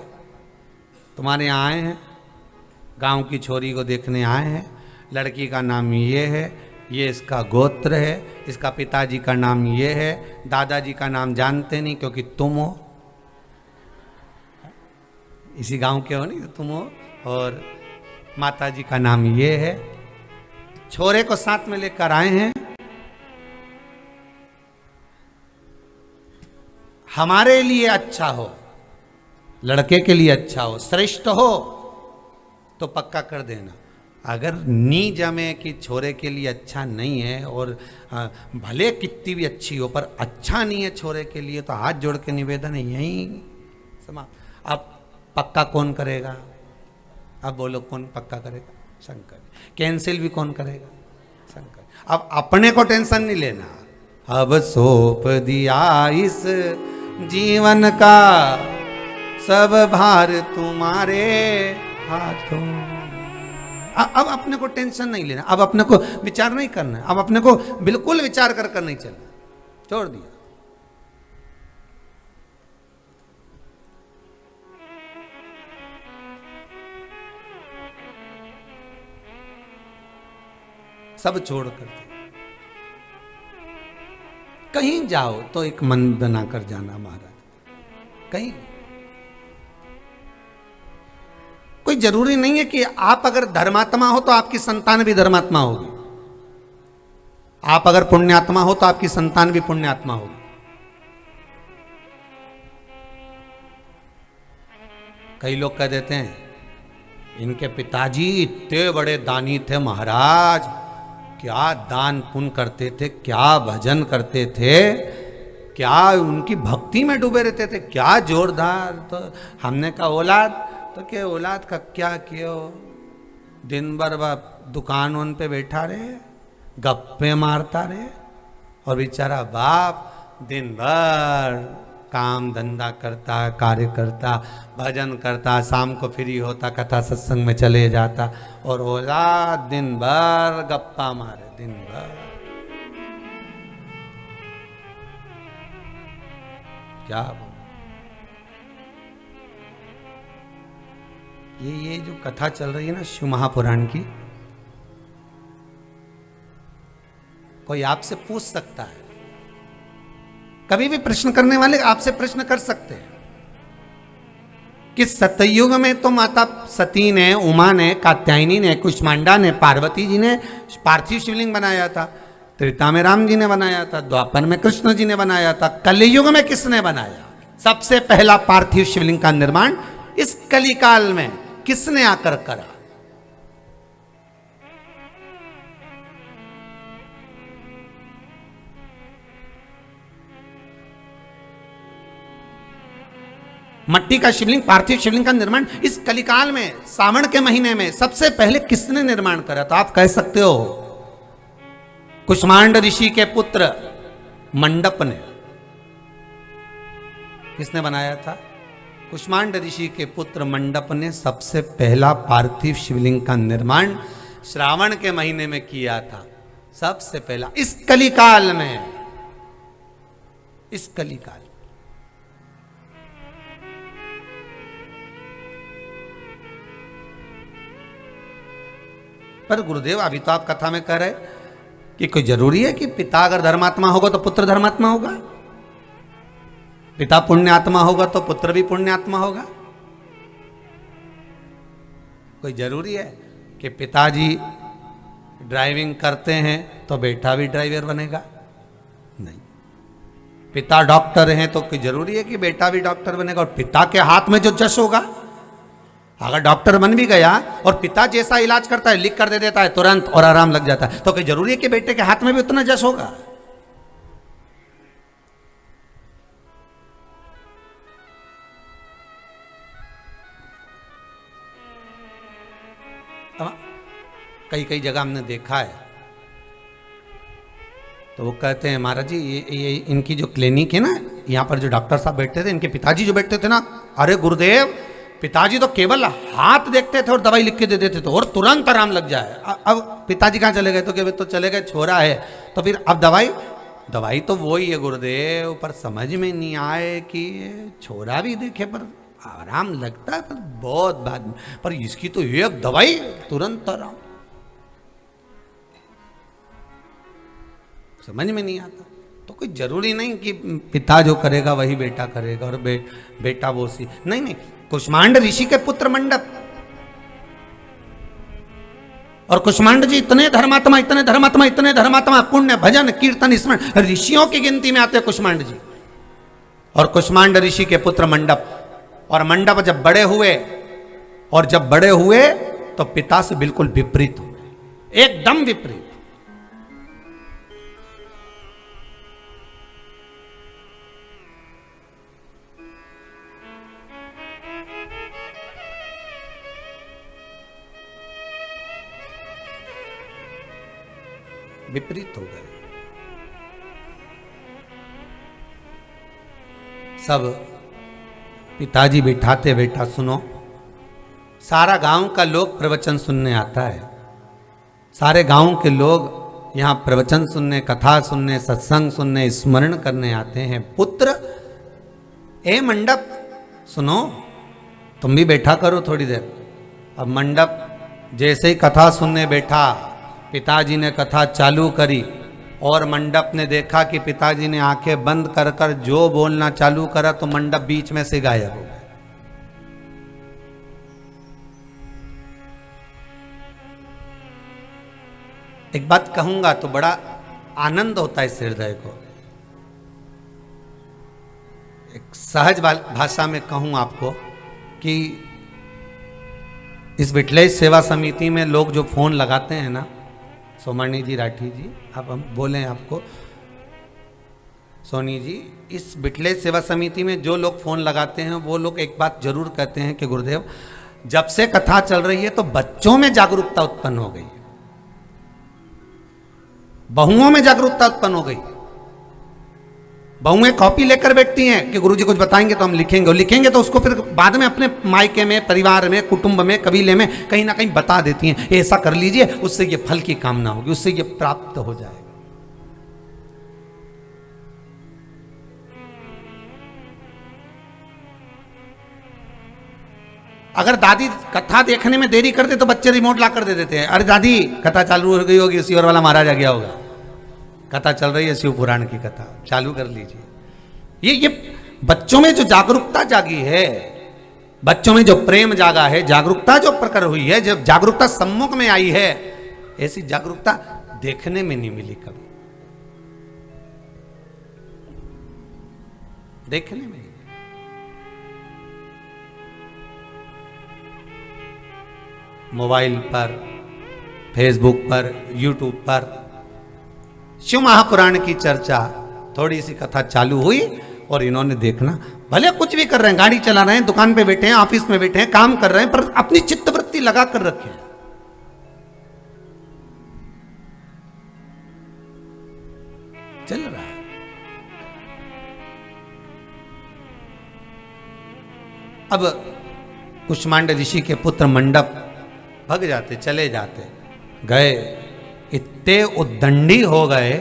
A: तुम्हारे यहाँ आए हैं, गांव की छोरी को देखने आए हैं, लड़की का नाम ये है, ये इसका गोत्र है, इसका पिताजी का नाम ये है, दादाजी का नाम जानते नहीं क्योंकि तुम हो, इसी गांव के हो नहीं, तुम हो, और माताजी का नाम ये है। छोरे को साथ में लेकर आए हैं, हमारे लिए अच्छा हो, लड़के के लिए अच्छा हो, श्रेष्ठ हो तो पक्का कर देना। अगर नी जमे कि छोरे के लिए अच्छा नहीं है और भले कितनी भी अच्छी हो पर अच्छा नहीं है छोरे के लिए, तो हाथ जोड़ के निवेदन है यही समा। अब पक्का कौन करेगा? अब बोलो कौन पक्का करेगा? शंकर। कैंसिल भी कौन करेगा? शंकर। अब अपने को टेंशन नहीं लेना, अब सौंप दिया इस जीवन का सब भार तुम्हारे हाथों। अब अपने को टेंशन नहीं लेना, अब अपने को विचार नहीं करना, अब अपने को बिल्कुल विचार कर कर नहीं चलना, छोड़ दिया। सब छोड़ कर कहीं जाओ तो एक मन बना कर जाना महाराज। कहीं कोई जरूरी नहीं है कि आप अगर धर्मात्मा हो तो आपकी संतान भी धर्मात्मा होगी, आप अगर पुण्यात्मा हो तो आपकी संतान भी पुण्यात्मा होगी। कई लोग कह देते हैं इनके पिताजी इतने बड़े दानी थे महाराज, क्या दान पुण्य करते थे, क्या भजन करते थे, क्या उनकी भक्ति में डूबे रहते थे, क्या जोरदार। तो हमने कहा औलाद, तो क्या औलाद का क्या किया, दिन भर दुकान उन पे बैठा रहे, गप्पे मारता रहे, और बेचारा बाप दिन भर काम धंधा करता, कार्य करता, भजन करता, शाम को फ्री होता, कथा सत्संग में चले जाता, और औलाद दिन भर गप्पा मारे, दिन भर। क्या ये जो कथा चल रही है ना शिव महापुराण की, कोई आपसे पूछ सकता है, कभी भी प्रश्न करने वाले आपसे प्रश्न कर सकते हैं कि सतयुग में तो माता सती ने, उमा ने, कात्यायनी ने, कुष्मांडा ने, पार्वती जी ने पार्थिव शिवलिंग बनाया था, त्रेता में राम जी ने बनाया था, द्वापर में कृष्ण जी ने बनाया था, कलयुग में किसने बनाया? सबसे पहला पार्थिव शिवलिंग का निर्माण इस कलिकाल में किसने आकर करा? मट्टी का शिवलिंग, पार्थिव शिवलिंग का निर्माण इस कलिकाल में, सावन के महीने में सबसे पहले किसने निर्माण करा? तो आप कह सकते हो कुष्मांड ऋषि के पुत्र मंडप ने। किसने बनाया था? कुष्मांड ऋषि के पुत्र मंडप ने सबसे पहला पार्थिव शिवलिंग का निर्माण श्रावण के महीने में किया था, सबसे पहला, इस कलिकाल में, इस कलिकाल। पर गुरुदेव अभी तो आप कथा में कह रहे कि कोई जरूरी है कि पिता अगर धर्मात्मा होगा तो पुत्र धर्मात्मा होगा, पिता पुण्यात्मा होगा तो पुत्र भी पुण्यात्मा होगा? कोई जरूरी है कि पिताजी ड्राइविंग करते हैं तो बेटा भी ड्राइवर बनेगा? नहीं। पिता डॉक्टर हैं तो कोई जरूरी है कि बेटा भी डॉक्टर बनेगा? और पिता के हाथ में जो जश होगा, अगर डॉक्टर बन भी गया और पिता जैसा इलाज करता है, लिख कर दे देता है तुरंत और आराम लग जाता है, तो कोई जरूरी है कि बेटे के हाथ में भी उतना जश होगा? कई कई जगह हमने देखा है तो वो कहते हैं महाराज जी ये इनकी जो क्लिनिक है ना, यहाँ पर जो डॉक्टर साहब बैठते थे, इनके पिताजी जो बैठते थे ना, अरे गुरुदेव पिताजी तो केवल हाथ देखते थे और दवाई लिख के दे देते थे और तुरंत आराम लग जाए। अब पिताजी कहाँ चले गए? तो क्या तो चले गए, छोरा है, तो फिर अब दवाई तो वही है गुरुदेव, पर समझ में नहीं आए कि छोरा भी देखे पर आराम लगता है, पर बहुत बाद में, पर इसकी तो एक दवाई तुरंत आराम, समझ में नहीं आता। तो कोई जरूरी नहीं कि पिता जो करेगा वही बेटा करेगा और बेटा वो सी, नहीं। कुष्मांड ऋषि के पुत्र मंडप, और कुष्मांड जी इतने धर्मात्मा, पुण्य भजन कीर्तन स्मरण ऋषियों की गिनती में आते हैं कुष्मांड जी। और कुष्मांड ऋषि के पुत्र मंडप, और मंडप जब बड़े हुए तो पिता से बिल्कुल विपरीत हुए, एकदम विपरीत। विपरीत हो गए। सब पिताजी बिठाते, बेटा सुनो, सारा गांव का लोग प्रवचन सुनने आता है, सारे गांव के लोग यहाँ प्रवचन सुनने, कथा सुनने, सत्संग सुनने, स्मरण करने आते हैं। पुत्र ए मंडप सुनो, तुम भी बैठा करो थोड़ी देर। अब मंडप जैसे ही कथा सुनने बैठा, पिताजी ने कथा चालू करी और मंडप ने देखा कि पिताजी ने आंखें बंद कर कर जो बोलना चालू करा तो मंडप बीच में से गायब हो गया। एक बात कहूंगा तो बड़ा आनंद होता है इस हृदय को, एक सहज भाषा में कहूं आपको कि इस विठलेश सेवा समिति में लोग जो फोन लगाते हैं ना, सोमणी जी, राठी जी, आप हम बोले आपको, सोनी जी, इस विठलेश सेवा समिति में जो लोग फोन लगाते हैं वो लोग एक बात जरूर कहते हैं कि गुरुदेव जब से कथा चल रही है तो बच्चों में जागरूकता उत्पन्न हो गई, बहुओं में जागरूकता उत्पन्न हो गई। बहुएं कॉपी लेकर बैठती हैं कि गुरुजी कुछ बताएंगे तो हम लिखेंगे, और लिखेंगे तो उसको फिर बाद में अपने मायके में, परिवार में, कुटुंब में, कबीले में कहीं ना कहीं बता देती हैं, ऐसा कर लीजिए, उससे ये फल की कामना होगी, उससे ये प्राप्त हो जाएगा। अगर दादी कथा देखने में देरी करते तो बच्चे रिमोट ला कर दे देते हैं, अरे दादी कथा चालू हो गई होगी, शिवर वाला महाराज आ गया होगा, कथा चल रही है शिव पुराण की कथा, चालू कर लीजिए। ये बच्चों में जो जागरूकता जागी है, बच्चों में जो प्रेम जागा है, जागरूकता जो प्रकट हुई है, जब जागरूकता सम्मुख में आई है, ऐसी जागरूकता देखने में नहीं मिली कभी, देखने में। मोबाइल पर, फेसबुक पर, यूट्यूब पर शिव महापुराण की चर्चा, थोड़ी सी कथा चालू हुई और इन्होंने देखना, भले कुछ भी कर रहे हैं, गाड़ी चला रहे हैं, दुकान पे बैठे हैं, ऑफिस में बैठे हैं, काम कर रहे हैं, पर अपनी चित्तवृत्ति लगा कर रखें। चल रहा है। अब कुष्मांड ऋषि के पुत्र मंडप भग जाते, चले जाते, गए, इतने उद्दंडी हो गए,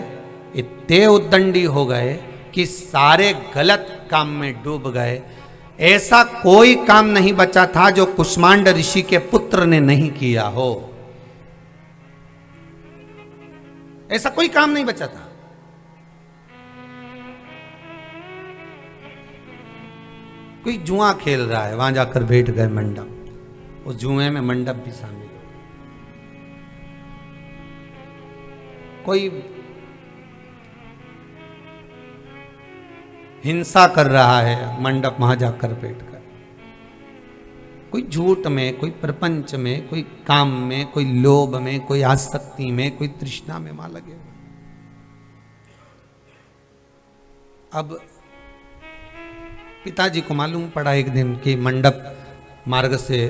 A: इतने उद्दंडी हो गए कि सारे गलत काम में डूब गए। ऐसा कोई काम नहीं बचा था जो कुष्मांड ऋषि के पुत्र ने नहीं किया हो। ऐसा कोई काम नहीं बचा था। कोई जुआ खेल रहा है, वहां जाकर बैठ गए मंडप, उस जुए में मंडप भी शामिल हो। कोई हिंसा कर रहा है, मंडप वहां जाकर बैठकर। कोई झूठ में, कोई प्रपंच में, कोई काम में, कोई लोभ में, कोई आसक्ति में, कोई तृष्णा में वहां लगे। अब पिताजी को मालूम पड़ा एक दिन कि मंडप मार्ग से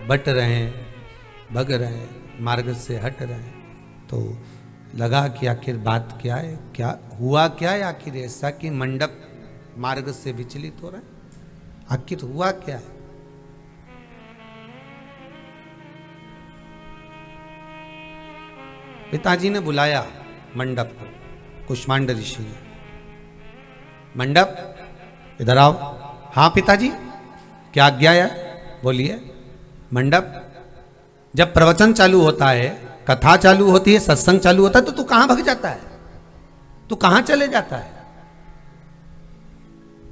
A: बट रहे हैं, भग रहे हैं, मार्ग से हट रहे हैं, तो लगा कि आखिर बात क्या है, क्या हुआ, क्या है आखिर ऐसा कि मंडप मार्ग से विचलित हो रहा है, आखिर हुआ क्या है। पिताजी ने बुलाया मंडप को, कुष्मांड ऋषि ने, मंडप इधर आओ। हाँ पिताजी, क्या आज्ञा है, बोलिए। मंडप, जब प्रवचन चालू होता है, कथा चालू होती है, सत्संग चालू होता है, तो तू कहां भग जाता है, तू कहां चले जाता है।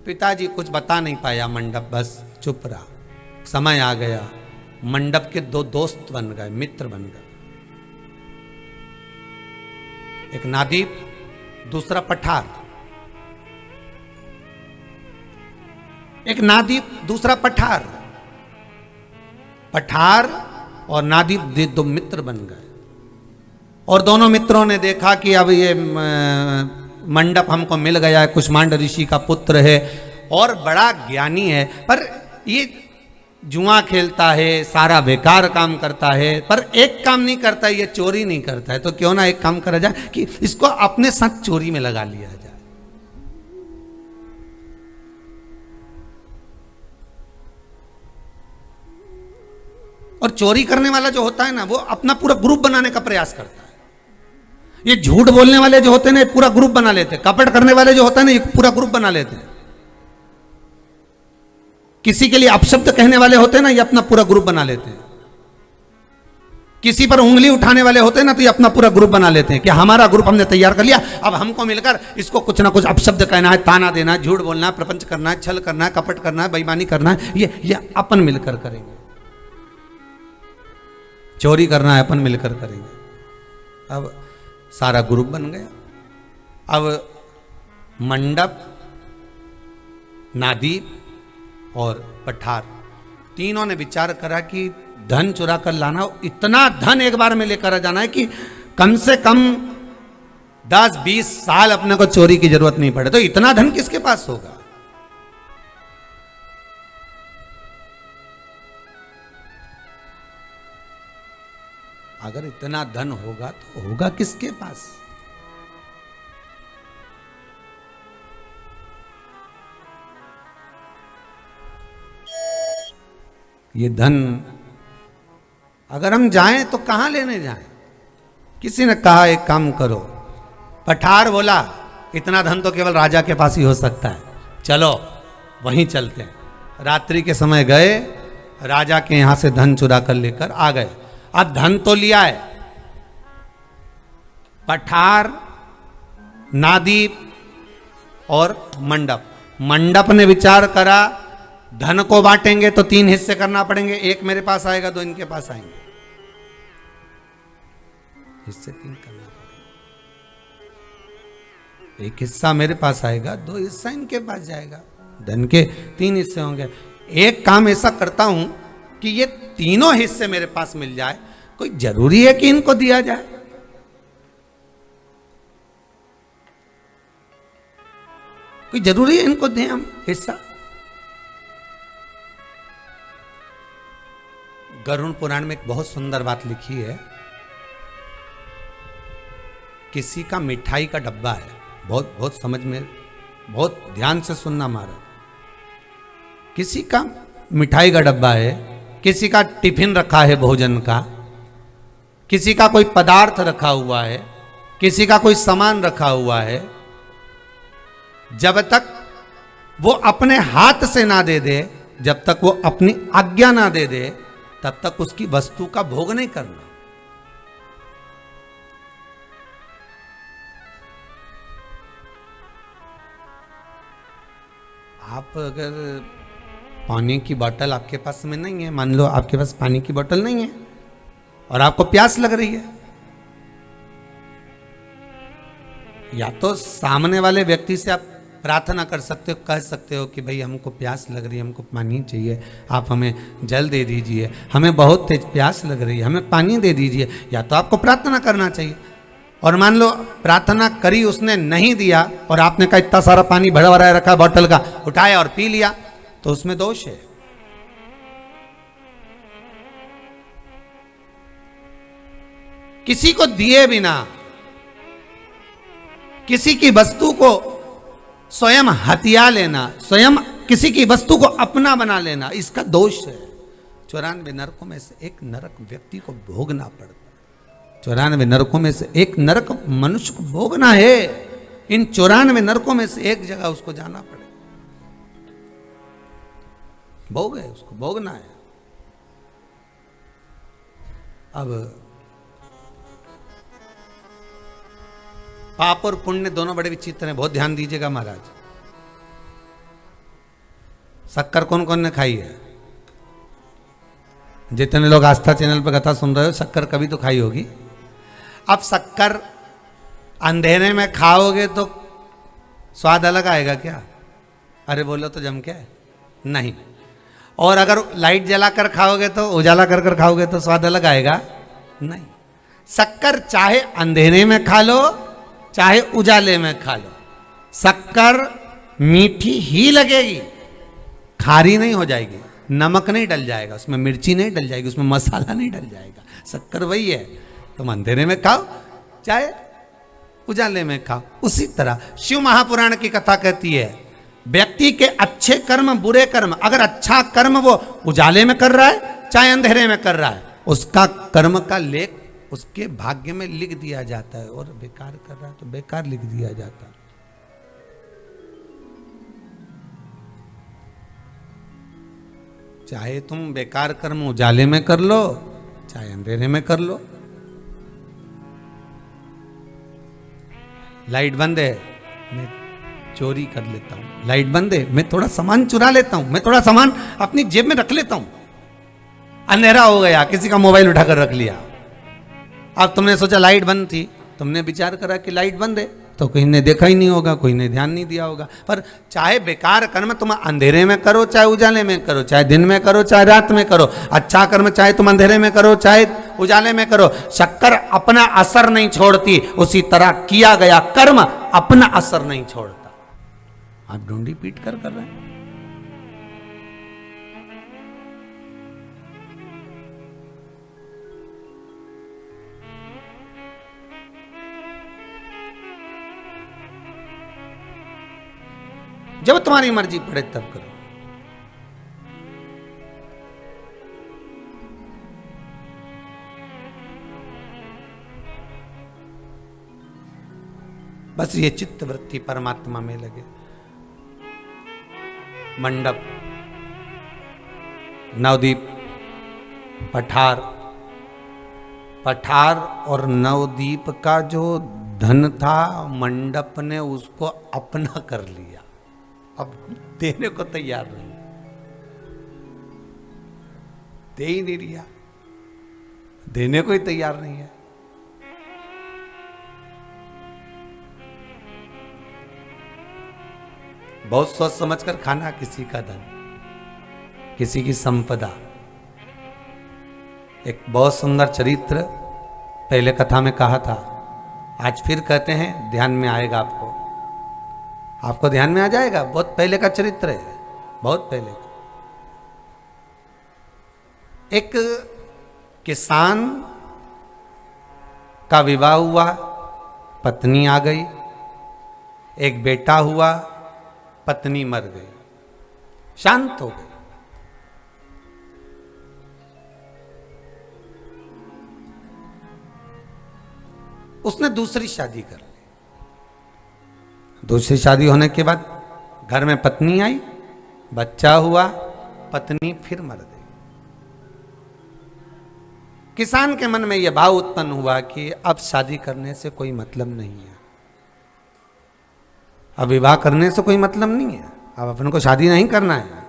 A: पिताजी कुछ बता नहीं पाया, मंडप बस चुप रहा। समय आ गया, मंडप के दो दोस्त बन गए, मित्र बन गए, एक नादीप, दूसरा पठार। एक नादीप, दूसरा पठार। पठार और नादीप दो मित्र बन गए, और दोनों मित्रों ने देखा कि अब ये मंडप हमको मिल गया है, कुष्मांड ऋषि का पुत्र है और बड़ा ज्ञानी है, पर ये जुआ खेलता है, सारा बेकार काम करता है, पर एक काम नहीं करता है, ये चोरी नहीं करता है, तो क्यों ना एक काम करा जाए कि इसको अपने साथ चोरी में लगा लिया जाए। और चोरी करने वाला जो होता है ना, वो अपना पूरा ग्रुप बनाने का प्रयास करता है। ये झूठ बोलने वाले जो होते हैं ना, पूरा ग्रुप बना लेते हैं। कपट करने वाले जो होते हैं ना, ये पूरा ग्रुप बना लेते हैं। किसी के लिए अपशब्द कहने वाले होते हैं ना, ये अपना पूरा ग्रुप बना लेते हैं। किसी पर उंगली उठाने वाले होते हैं ना, तो ये अपना पूरा ग्रुप बना लेते हैं कि हमारा ग्रुप हमने तैयार कर लिया, अब हमको मिलकर इसको कुछ ना कुछ अपशब्द कहना है, ताना देना है, झूठ बोलना है, प्रपंच करना है, छल करना है, कपट करना है, बेईमानी करना है, ये अपन मिलकर करेंगे। चोरी करना है, अपन मिलकर करेंगे। अब सारा ग्रुप बन गया। अब मंडप, नादीप और पठार तीनों ने विचार करा कि धन चुरा कर लाना, इतना धन एक बार में लेकर जाना है कि कम से कम 10-20 साल अपने को चोरी की जरूरत नहीं पड़े। तो इतना धन किसके पास होगा? अगर इतना धन होगा तो होगा किसके पास? ये धन अगर हम जाएं तो कहां लेने जाएं? किसी ने कहा एक काम करो, पठार बोला इतना धन तो केवल राजा के पास ही हो सकता है, चलो वहीं चलते हैं। रात्रि के समय गए, राजा के यहां से धन चुरा कर लेकर आ गए। अब धन तो लिया है, पठार, नादीप और मंडप। मंडप ने विचार करा धन को बांटेंगे तो 3 हिस्से करना पड़ेंगे, एक मेरे पास आएगा, 2 इनके पास आएंगे, हिस्से 3 करना पड़ेगा। एक हिस्सा मेरे पास आएगा, 2 हिस्सा इनके पास जाएगा, धन के 3 हिस्से होंगे। एक काम ऐसा करता हूं कि ये तीनों हिस्से मेरे पास मिल जाए, कोई जरूरी है कि इनको दिया जाए? कोई जरूरी है इनको दें हम हिस्सा? गरुड़ पुराण में एक बहुत सुंदर बात लिखी है। किसी का मिठाई का डब्बा है, बहुत बहुत समझ में, बहुत ध्यान से सुनना महाराज। किसी का मिठाई का डब्बा है, किसी का टिफिन रखा है भोजन का, किसी का कोई पदार्थ रखा हुआ है, किसी का कोई सामान रखा हुआ है। जब तक वो अपने हाथ से ना दे दे, जब तक वो अपनी आज्ञा ना दे दे, तब तक उसकी वस्तु का भोग नहीं करना। आप अगर पानी की बोतल आपके पास में नहीं है, मान लो आपके पास पानी की बोतल नहीं है और आपको प्यास लग रही है, या तो सामने वाले व्यक्ति से आप प्रार्थना कर सकते हो, कह सकते हो कि भाई हमको प्यास लग रही है, हमको पानी चाहिए, आप हमें जल दे दीजिए, हमें बहुत तेज प्यास लग रही है, हमें पानी दे दीजिए। या तो आपको प्रार्थना करना चाहिए। और मान लो प्रार्थना करी, उसने नहीं दिया और आपने कहा इतना सारा पानी भरा भरा रखा बोतल का, उठाया और पी लिया, तो उसमें दोष है। किसी को दिए बिना किसी की वस्तु को स्वयं हथिया लेना, स्वयं किसी की वस्तु को अपना बना लेना, इसका दोष है। 94 नरकों में से एक नरक व्यक्ति को भोगना पड़ता है। 94 नरकों में से एक नरक मनुष्य को भोगना है। इन 94 नरकों में से एक जगह उसको जाना पड़े, भोग है, उसको भोगना है। अब पाप और पुण्य दोनों बड़े विचित्र हैं, बहुत ध्यान दीजिएगा महाराज। शक्कर कौन कौन ने खाई है? जितने लोग आस्था चैनल पर कथा सुन रहे हो, शक्कर कभी तो खाई होगी। अब शक्कर अंधेरे में खाओगे तो स्वाद अलग आएगा क्या? अरे बोलो तो जम क्या है? नहीं। और अगर लाइट जलाकर खाओगे तो, उजाला कर कर खाओगे तो स्वाद अलग आएगा? नहीं। शक्कर चाहे अंधेरे में खा लो चाहे उजाले में खा लो, शक्कर मीठी ही लगेगी, खारी नहीं हो जाएगी, नमक नहीं डल जाएगा उसमें, मिर्ची नहीं डल जाएगी उसमें, मसाला नहीं डल जाएगा। शक्कर वही है, तुम अंधेरे में खाओ चाहे उजाले में खाओ। उसी तरह शिव महापुराण की कथा कहती है, व्यक्ति के अच्छे कर्म बुरे कर्म, अगर अच्छा कर्म वो उजाले में कर रहा है चाहे अंधेरे में कर रहा है, उसका कर्म का लेख उसके भाग्य में लिख दिया जाता है। और बेकार कर रहा है तो बेकार लिख दिया जाता है। चाहे तुम बेकार कर्म उजाले में कर लो चाहे अंधेरे में कर लो। लाइट बंद है, मैं चोरी कर लेता हूं। लाइट बंद है, मैं थोड़ा सामान चुरा लेता हूं, मैं थोड़ा सामान अपनी जेब में रख लेता हूं। अंधेरा हो गया, किसी का मोबाइल उठाकर रख लिया। अब तुमने सोचा लाइट बंद थी, तुमने विचार करा कि लाइट बंद है, तो कोई ने देखा ही नहीं होगा, कोई ने ध्यान नहीं दिया होगा। पर चाहे बेकार कर्म तुम अंधेरे में करो चाहे उजाले में करो, चाहे दिन में करो चाहे रात में करो, अच्छा कर्म चाहे तुम अंधेरे में करो चाहे उजाले में करो, शक्कर अपना असर नहीं छोड़ती। उसी तरह किया गया कर्म अपना असर नहीं छोड़ता। आप ढूंढी पीट कर रहे हैं। जब तुम्हारी मर्जी पड़े तब करो। बस ये चित्त वृत्ति परमात्मा में लगे। मंडप, नवदीप, पठार और नवदीप का जो धन था, मंडप ने उसको अपना कर लिया। अब देने को तैयार नहीं, दे ही नहीं लिया, देने को ही तैयार नहीं है। बहुत सोच समझकर खाना किसी का धन, किसी की संपदा। एक बहुत सुंदर चरित्र पहले कथा में कहा था, आज फिर कहते हैं, ध्यान में आएगा आपको। आपको ध्यान में आ जाएगा, बहुत पहले का चरित्र है, बहुत पहले का। एक किसान का विवाह हुआ, पत्नी आ गई, एक बेटा हुआ, पत्नी मर गई, शांत हो गई। उसने दूसरी शादी कर ली। दूसरी शादी होने के बाद घर में पत्नी आई, बच्चा हुआ, पत्नी फिर मर गई। किसान के मन में यह भाव उत्पन्न हुआ कि अब शादी करने से कोई मतलब नहीं है, अब विवाह करने से कोई मतलब नहीं है, अब अपन को शादी नहीं करना है।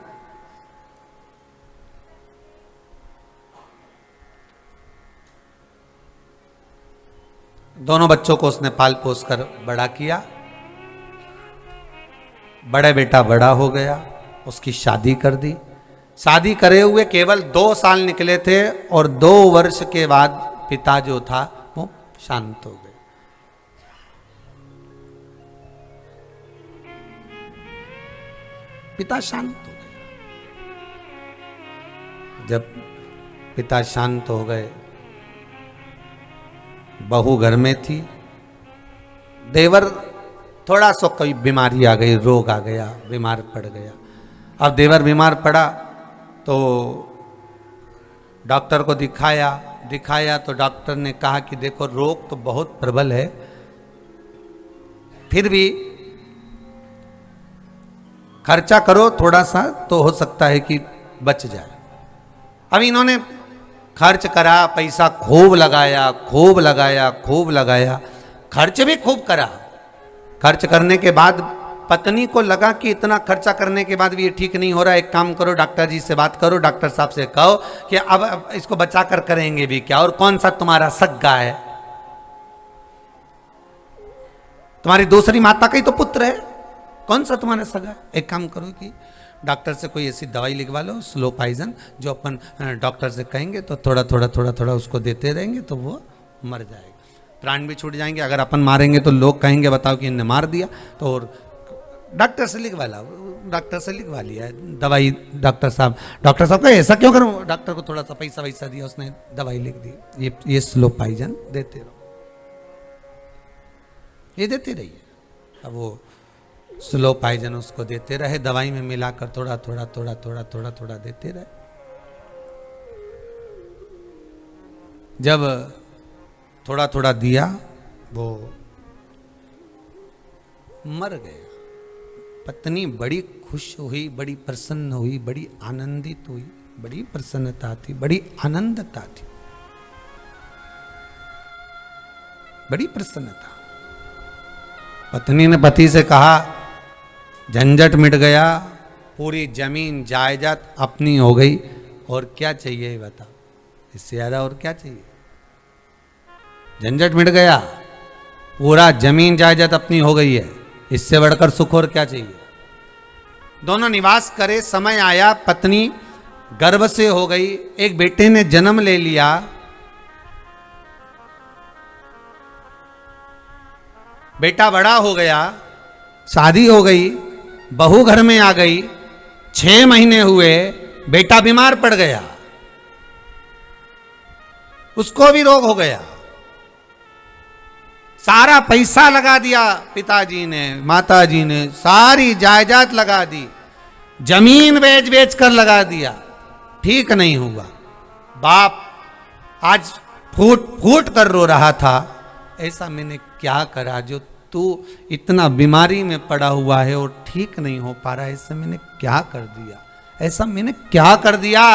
A: दोनों बच्चों को उसने पाल पोस कर बड़ा किया। बड़े बेटा बड़ा हो गया, उसकी शादी कर दी। शादी करे हुए केवल 2 साल निकले थे और 2 वर्ष के बाद पिता जो था वो शांत हो गए। पिता शांत हो गए। जब पिता शांत हो गए, बहू घर में थी, देवर थोड़ा सा कोई बीमारी आ गई, रोग आ गया, बीमार पड़ गया। अब देवर बीमार पड़ा तो डॉक्टर को दिखाया तो डॉक्टर ने कहा कि देखो रोग तो बहुत प्रबल है, फिर भी खर्चा करो थोड़ा सा तो हो सकता है कि बच जाए। अब इन्होंने खर्च करा, पैसा खूब लगाया, खर्च भी खूब करा। खर्च करने के बाद पत्नी को लगा कि इतना खर्चा करने के बाद भी ये ठीक नहीं हो रहा, एक काम करो, डॉक्टर जी से बात करो, डॉक्टर साहब से कहो कि अब इसको बचा कर करेंगे भी क्या, और कौन सा तुम्हारा सगा है, तुम्हारी दूसरी माता का ही तो पुत्र है, कौन सा तुम्हारा सगा है। एक काम करो कि डॉक्टर से कोई ऐसी दवाई लिखवा लो, स्लो पॉइजन, जो अपन डॉक्टर से कहेंगे तो थोड़ा थोड़ा उसको देते रहेंगे तो वो मर जाएगा, प्राण भी छूट जाएंगे। अगर अपन मारेंगे तो लोग कहेंगे बताओ कि इनने मार दिया, तो और डॉक्टर से लिखवा लो। डॉक्टर से लिखवा लिया दवाई, डॉक्टर साहब का ऐसा क्यों करूं, डॉक्टर को थोड़ा सा पैसा वैसा दिया, उसने दवाई लिख दी, ये स्लो पॉइजन देते रहो, ये देते रहिए। अब वो स्लो पॉइजन उसको देते रहे, दवाई में मिलाकर थोड़ा थोड़ा देते रहे। जब थोड़ा दिया वो मर गए। पत्नी बड़ी खुश हुई, बड़ी प्रसन्न हुई, बड़ी आनंदित हुई, बड़ी प्रसन्नता थी, बड़ी आनंदता थी, बड़ी प्रसन्नता। पत्नी ने पति से कहा झंझट मिट गया, पूरी जमीन जायदाद अपनी हो गई, और क्या चाहिए बता, इससे ज्यादा और क्या चाहिए। झंझट मिट गया, पूरा जमीन जायदाद अपनी हो गई है, इससे बढ़कर सुख और क्या चाहिए। दोनों निवास करे, समय आया, पत्नी गर्भ से हो गई, एक बेटे ने जन्म ले लिया। बेटा बड़ा हो गया, शादी हो गई, बहू घर में आ गई, 6 महीने हुए, बेटा बीमार पड़ गया, उसको भी रोग हो गया। सारा पैसा लगा दिया पिताजी ने, माताजी ने, सारी जायदाद लगा दी, जमीन बेच कर लगा दिया, ठीक नहीं हुआ। बाप आज फूट कर रो रहा था, ऐसा मैंने क्या करा जो तू इतना बीमारी में पड़ा हुआ है और ठीक नहीं हो पा रहा है, ऐसा मैंने क्या कर दिया, ऐसा मैंने क्या कर दिया।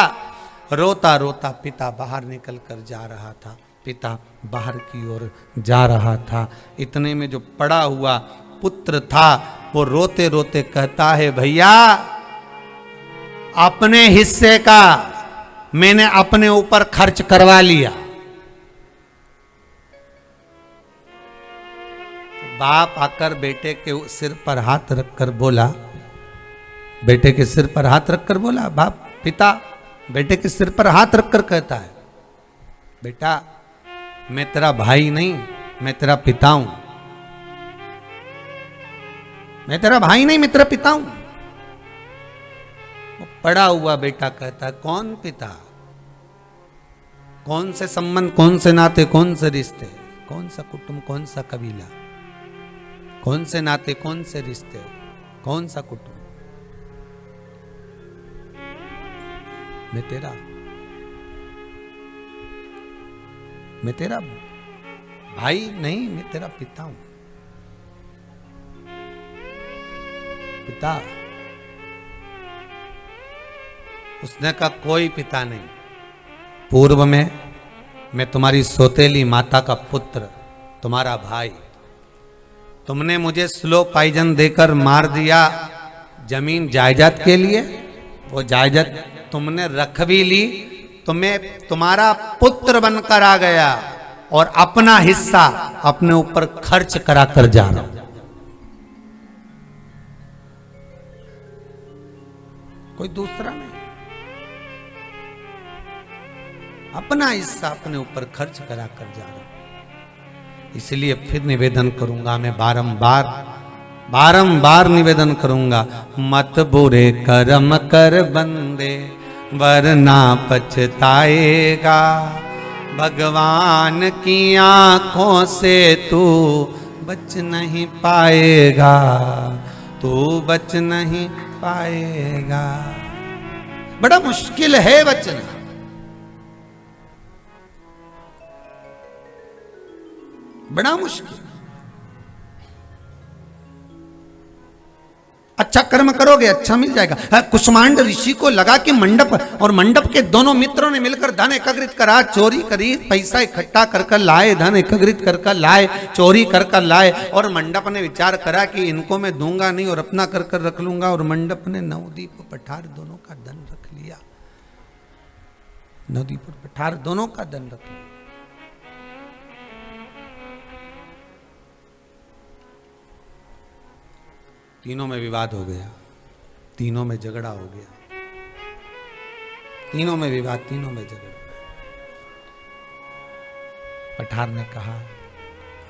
A: रोता रोता पिता बाहर निकल कर जा रहा था, पिता बाहर की ओर जा रहा था। इतने में जो पड़ा हुआ पुत्र था वो रोते रोते कहता है, भैया अपने हिस्से का मैंने अपने ऊपर खर्च करवा लिया। बाप आकर बेटे के सिर पर हाथ रखकर बोला, बेटे के सिर पर हाथ रखकर बोला, बाप पिता बेटे के सिर पर हाथ रखकर कहता है, बेटा मैं तेरा भाई नहीं, मैं तेरा पिता हूं। मैं तेरा भाई नहीं, मैं तेरा पिता हूं। वो पड़ा हुआ बेटा कहता है, कौन पिता? कौन से संबंध, कौन से नाते, कौन से रिश्ते, कौन सा कुटुंब, कौन सा कबीला, कौन से नाते, कौन से रिश्ते, कौन सा कुटुंब? मैं तेरा भाई नहीं, मैं तेरा पिता हूं। पिता? उसने कहा कोई पिता नहीं। पूर्व में मैं तुम्हारी सौतेली माता का पुत्र, तुम्हारा भाई, तुमने मुझे स्लो पॉइजन देकर मार दिया जमीन जायदाद के लिए। वो जायदाद तुमने रख भी ली, तुम्हें तुम्हारा पुत्र बनकर आ गया और अपना हिस्सा अपने ऊपर खर्च करा कर जा रहा हूं। कोई दूसरा नहीं, अपना हिस्सा अपने ऊपर खर्च करा कर जा रहा हूं। इसलिए फिर निवेदन करूंगा, मैं बारंबार निवेदन करूंगा, मत बुरे कर्म कर बंदे वरना पछताएगा। भगवान की आंखों से तू बच नहीं पाएगा, तू बच नहीं पाएगा। बड़ा मुश्किल है बचना। बड़ा मुश्किल। अच्छा कर्म करोगे अच्छा मिल जाएगा। कुष्मांड ऋषि को लगा कि मंडप और मंडप के दोनों मित्रों ने मिलकर धन एकत्रित करा, चोरी करी, पैसा इकट्ठा कर लाए, धन एकत्रित कर लाए, चोरी कर लाए। और मंडप ने विचार करा कि इनको मैं दूंगा नहीं और अपना कर रख लूंगा। और मंडप ने नवदीप पठार दोनों का धन रख लिया। नवदीप पठार दोनों का धन रख लिया। तीनों में विवाद हो गया, तीनों में झगड़ा हो गया, तीनों में विवाद, तीनों में झगड़ा। पठार ने कहा,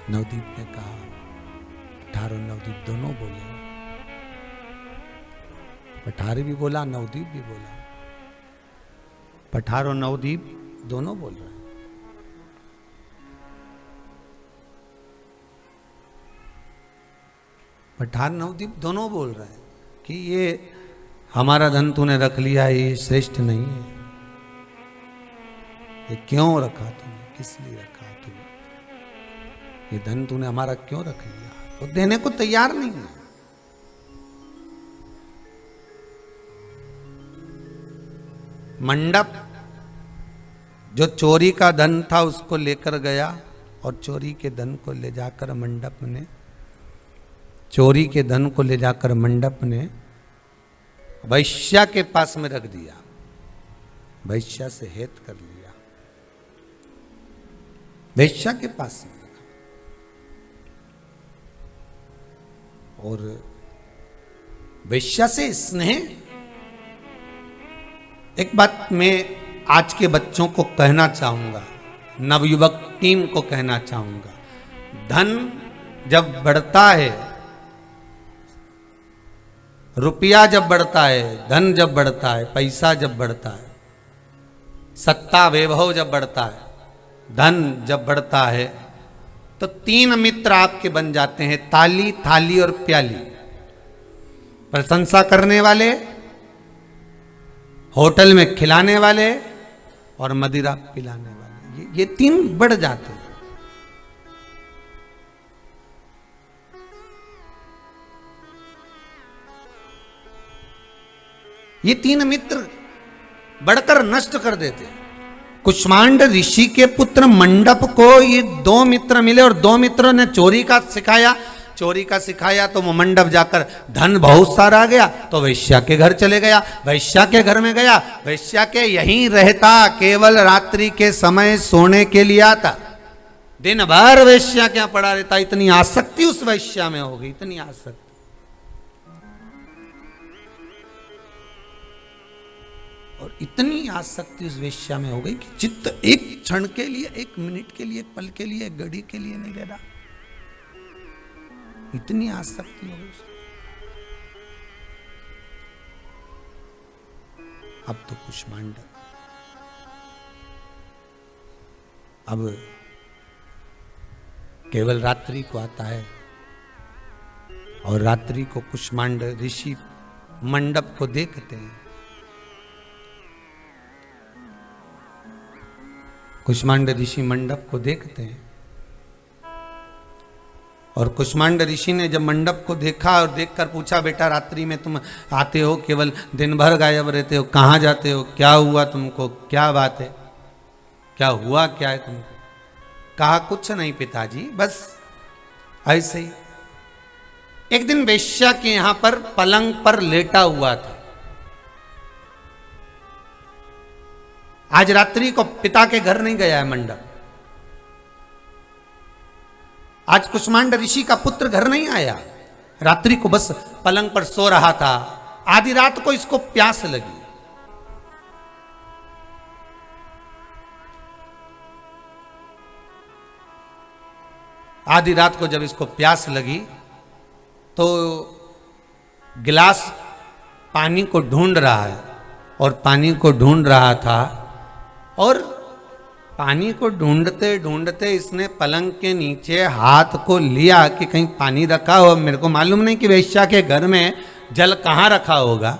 A: नवदीप ने कहा, पठार और नवदीप दोनों बोले। पठार भी बोला, नवदीप भी बोला। पठार और नवदीप दोनों बोल रहे हैं। पठार नवदीप दोनों बोल रहे हैं कि ये हमारा धन तूने रख लिया, ये श्रेष्ठ नहीं है। ये क्यों रखा तूने, किस लिए रखा तूने? ये धन तूने हमारा क्यों रख लिया? वो देने को तैयार नहीं है। मंडप जो चोरी का धन था उसको लेकर गया और चोरी के धन को ले जाकर मंडप ने, चोरी के धन को ले जाकर मंडप ने वैश्या के पास में रख दिया। वैश्या से हेत कर लिया, वैश्या के पास में रखा। और वैश्या से स्नेह। एक बात मैं आज के बच्चों को कहना चाहूंगा, नवयुवक टीम को कहना चाहूंगा, धन जब बढ़ता है, रुपया जब बढ़ता है, धन जब बढ़ता है, पैसा जब बढ़ता है, सत्ता वैभव जब बढ़ता है, धन जब बढ़ता है, तो तीन मित्र आपके बन जाते हैं, ताली, थाली और प्याली। प्रशंसा करने वाले, होटल में खिलाने वाले और मदिरा पिलाने वाले, ये तीन बढ़ जाते हैं। ये तीन मित्र बढ़कर नष्ट कर देते। कुष्मांड ऋषि के पुत्र मंडप को ये दो मित्र मिले और दो मित्रों ने चोरी का सिखाया। चोरी का सिखाया तो वो मंडप जाकर धन बहुत सारा आ गया, तो वैश्या के घर चले गया। वैश्या के घर में गया, वैश्या के यहीं रहता, केवल रात्रि के समय सोने के लिए आता। दिन भर वैश्या क्या पड़ा रहता। इतनी आसक्ति उस वैश्या में हो गई, इतनी आसक्ति। और इतनी आसक्ति उस वेश्या में हो गई कि चित्त एक क्षण के लिए, एक मिनट के लिए, एक पल के लिए, एक घड़ी के लिए नहीं रह रहा। इतनी आसक्ति हो गई। अब तो कुष्मांड अब केवल रात्रि को आता है और रात्रि को कुष्मांड ऋषि मंडप को देखते हैं। कुष्मांड ऋषि मंडप को देखते हैं और कुष्मांड ऋषि ने जब मंडप को देखा और देखकर पूछा, बेटा रात्रि में तुम आते हो, केवल दिन भर गायब रहते हो, कहाँ जाते हो, क्या हुआ तुमको, क्या बात है, क्या हुआ, क्या है तुमको? कहा कुछ नहीं पिताजी, बस ऐसे ही। एक दिन वेश्या के यहां पर पलंग पर लेटा हुआ था। आज रात्रि को पिता के घर नहीं गया है मंडप। आज कुष्मांड ऋषि का पुत्र घर नहीं आया, रात्रि को बस पलंग पर सो रहा था। आधी रात को इसको प्यास लगी। आधी रात को जब इसको प्यास लगी तो गिलास पानी को ढूंढ रहा है और पानी को ढूंढ रहा था और पानी को ढूंढते ढूंढते इसने पलंग के नीचे हाथ को लिया कि कहीं पानी रखा हो। मेरे को मालूम नहीं कि वेश्या के घर में जल कहाँ रखा होगा,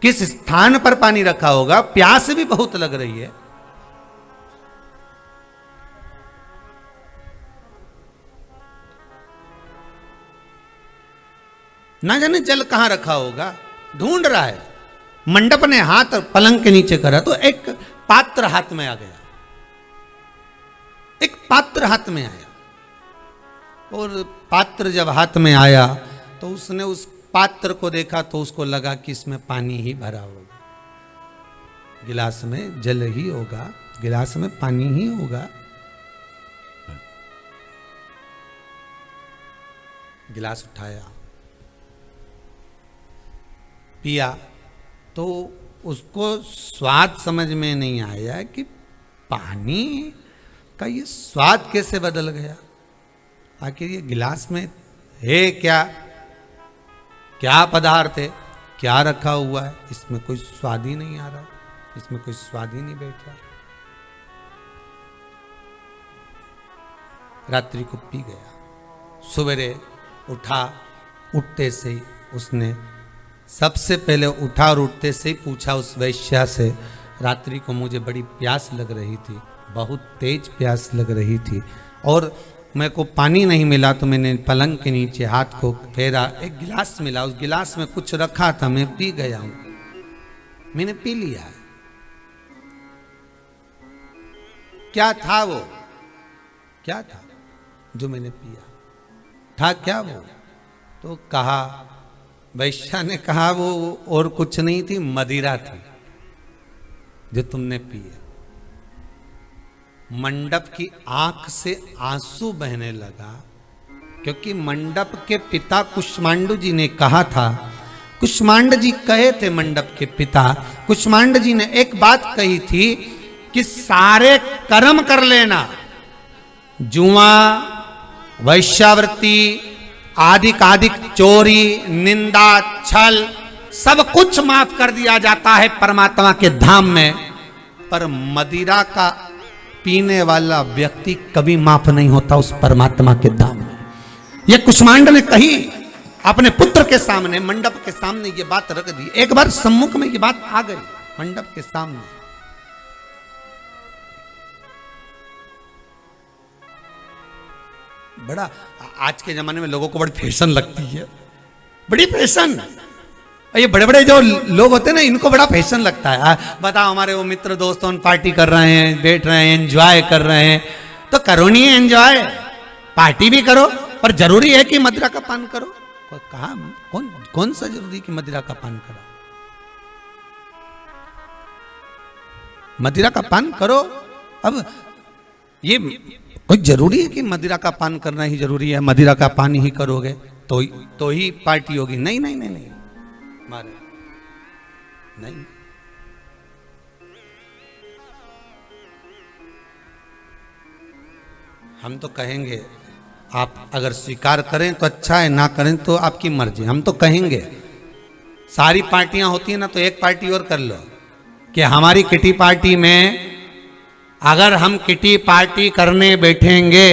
A: किस स्थान पर पानी रखा होगा, प्यास भी बहुत लग रही है। ना जाने जल कहां रखा होगा, ढूंढ रहा है। मंडप ने हाथ पलंग के नीचे करा तो एक पात्र हाथ में आ गया। एक पात्र हाथ में आया और पात्र जब हाथ में आया तो उसने उस पात्र को देखा तो उसको लगा कि इसमें पानी ही भरा होगा, गिलास में जल ही होगा, गिलास में पानी ही होगा। गिलास उठाया, पिया तो उसको स्वाद समझ में नहीं आया कि पानी का ये स्वाद कैसे बदल गया। आखिर ये गिलास में है क्या, क्या पदार्थ है, क्या रखा हुआ है, इसमें कोई स्वाद ही नहीं आ रहा, इसमें कोई स्वाद ही नहीं बैठ रहा। रात्रि को पी गया। सवेरे उठा, उठते से ही उसने सबसे पहले उठा और उठते से ही पूछा उस वैश्या से, रात्रि को मुझे बड़ी प्यास लग रही थी, बहुत तेज प्यास लग रही थी और मेरे को पानी नहीं मिला तो मैंने पलंग के नीचे हाथ को फेरा, एक गिलास मिला, उस गिलास में कुछ रखा था, मैं पी गया हूं, मैंने पी लिया है। क्या था वो, क्या था जो मैंने पिया, था क्या वो? तो कहा, वैश्या ने कहा वो और कुछ नहीं थी, मदिरा थी जो तुमने पिया। मंडप की आंख से आंसू बहने लगा क्योंकि मंडप के पिता कुष्मांड जी ने कहा था, कुष्मांड जी कहे थे मंडप के पिता, कुष्मांड जी ने एक बात कही थी कि सारे कर्म कर लेना, जुआ, वैश्यावृत्ति, आदिक चोरी, निंदा, छल, सब कुछ माफ कर दिया जाता है परमात्मा के धाम में, पर मदिरा का पीने वाला व्यक्ति कभी माफ नहीं होता उस परमात्मा के धाम में। यह कुष्मांड ने कही अपने पुत्र के सामने, मंडप के सामने ये बात रख दी। एक बार सम्मुख में ये बात आ गई मंडप के सामने। बड़ा आज के जमाने में लोगों को बड़ी फैशन लगती है, बड़ी फैशन। ये बड़े बड़े जो लोग होते हैं ना, इनको बड़ा फैशन लगता है। बताओ, हमारे वो मित्र दोस्तों पार्टी कर रहे हैं, बैठ रहे हैं, एंजॉय कर रहे हैं, तो करो नहीं है एंजॉय, पार्टी भी करो, पर जरूरी है कि मदिरा का पान करो? कहा कौन सा जरूरी कि मदिरा का पान करो? मदिरा का पान करो। अब ये कोई जरूरी है कि मदिरा का पान करना ही जरूरी है, मदिरा का पान ही करोगे तो ही पार्टी होगी? नहीं नहीं नहीं नहीं मारे नहीं। हम तो कहेंगे, आप अगर स्वीकार करें तो अच्छा है, ना करें तो आपकी मर्जी। हम तो कहेंगे, सारी पार्टियां होती है ना तो एक पार्टी और कर लो, कि हमारी किटी पार्टी में अगर हम किटी पार्टी करने बैठेंगे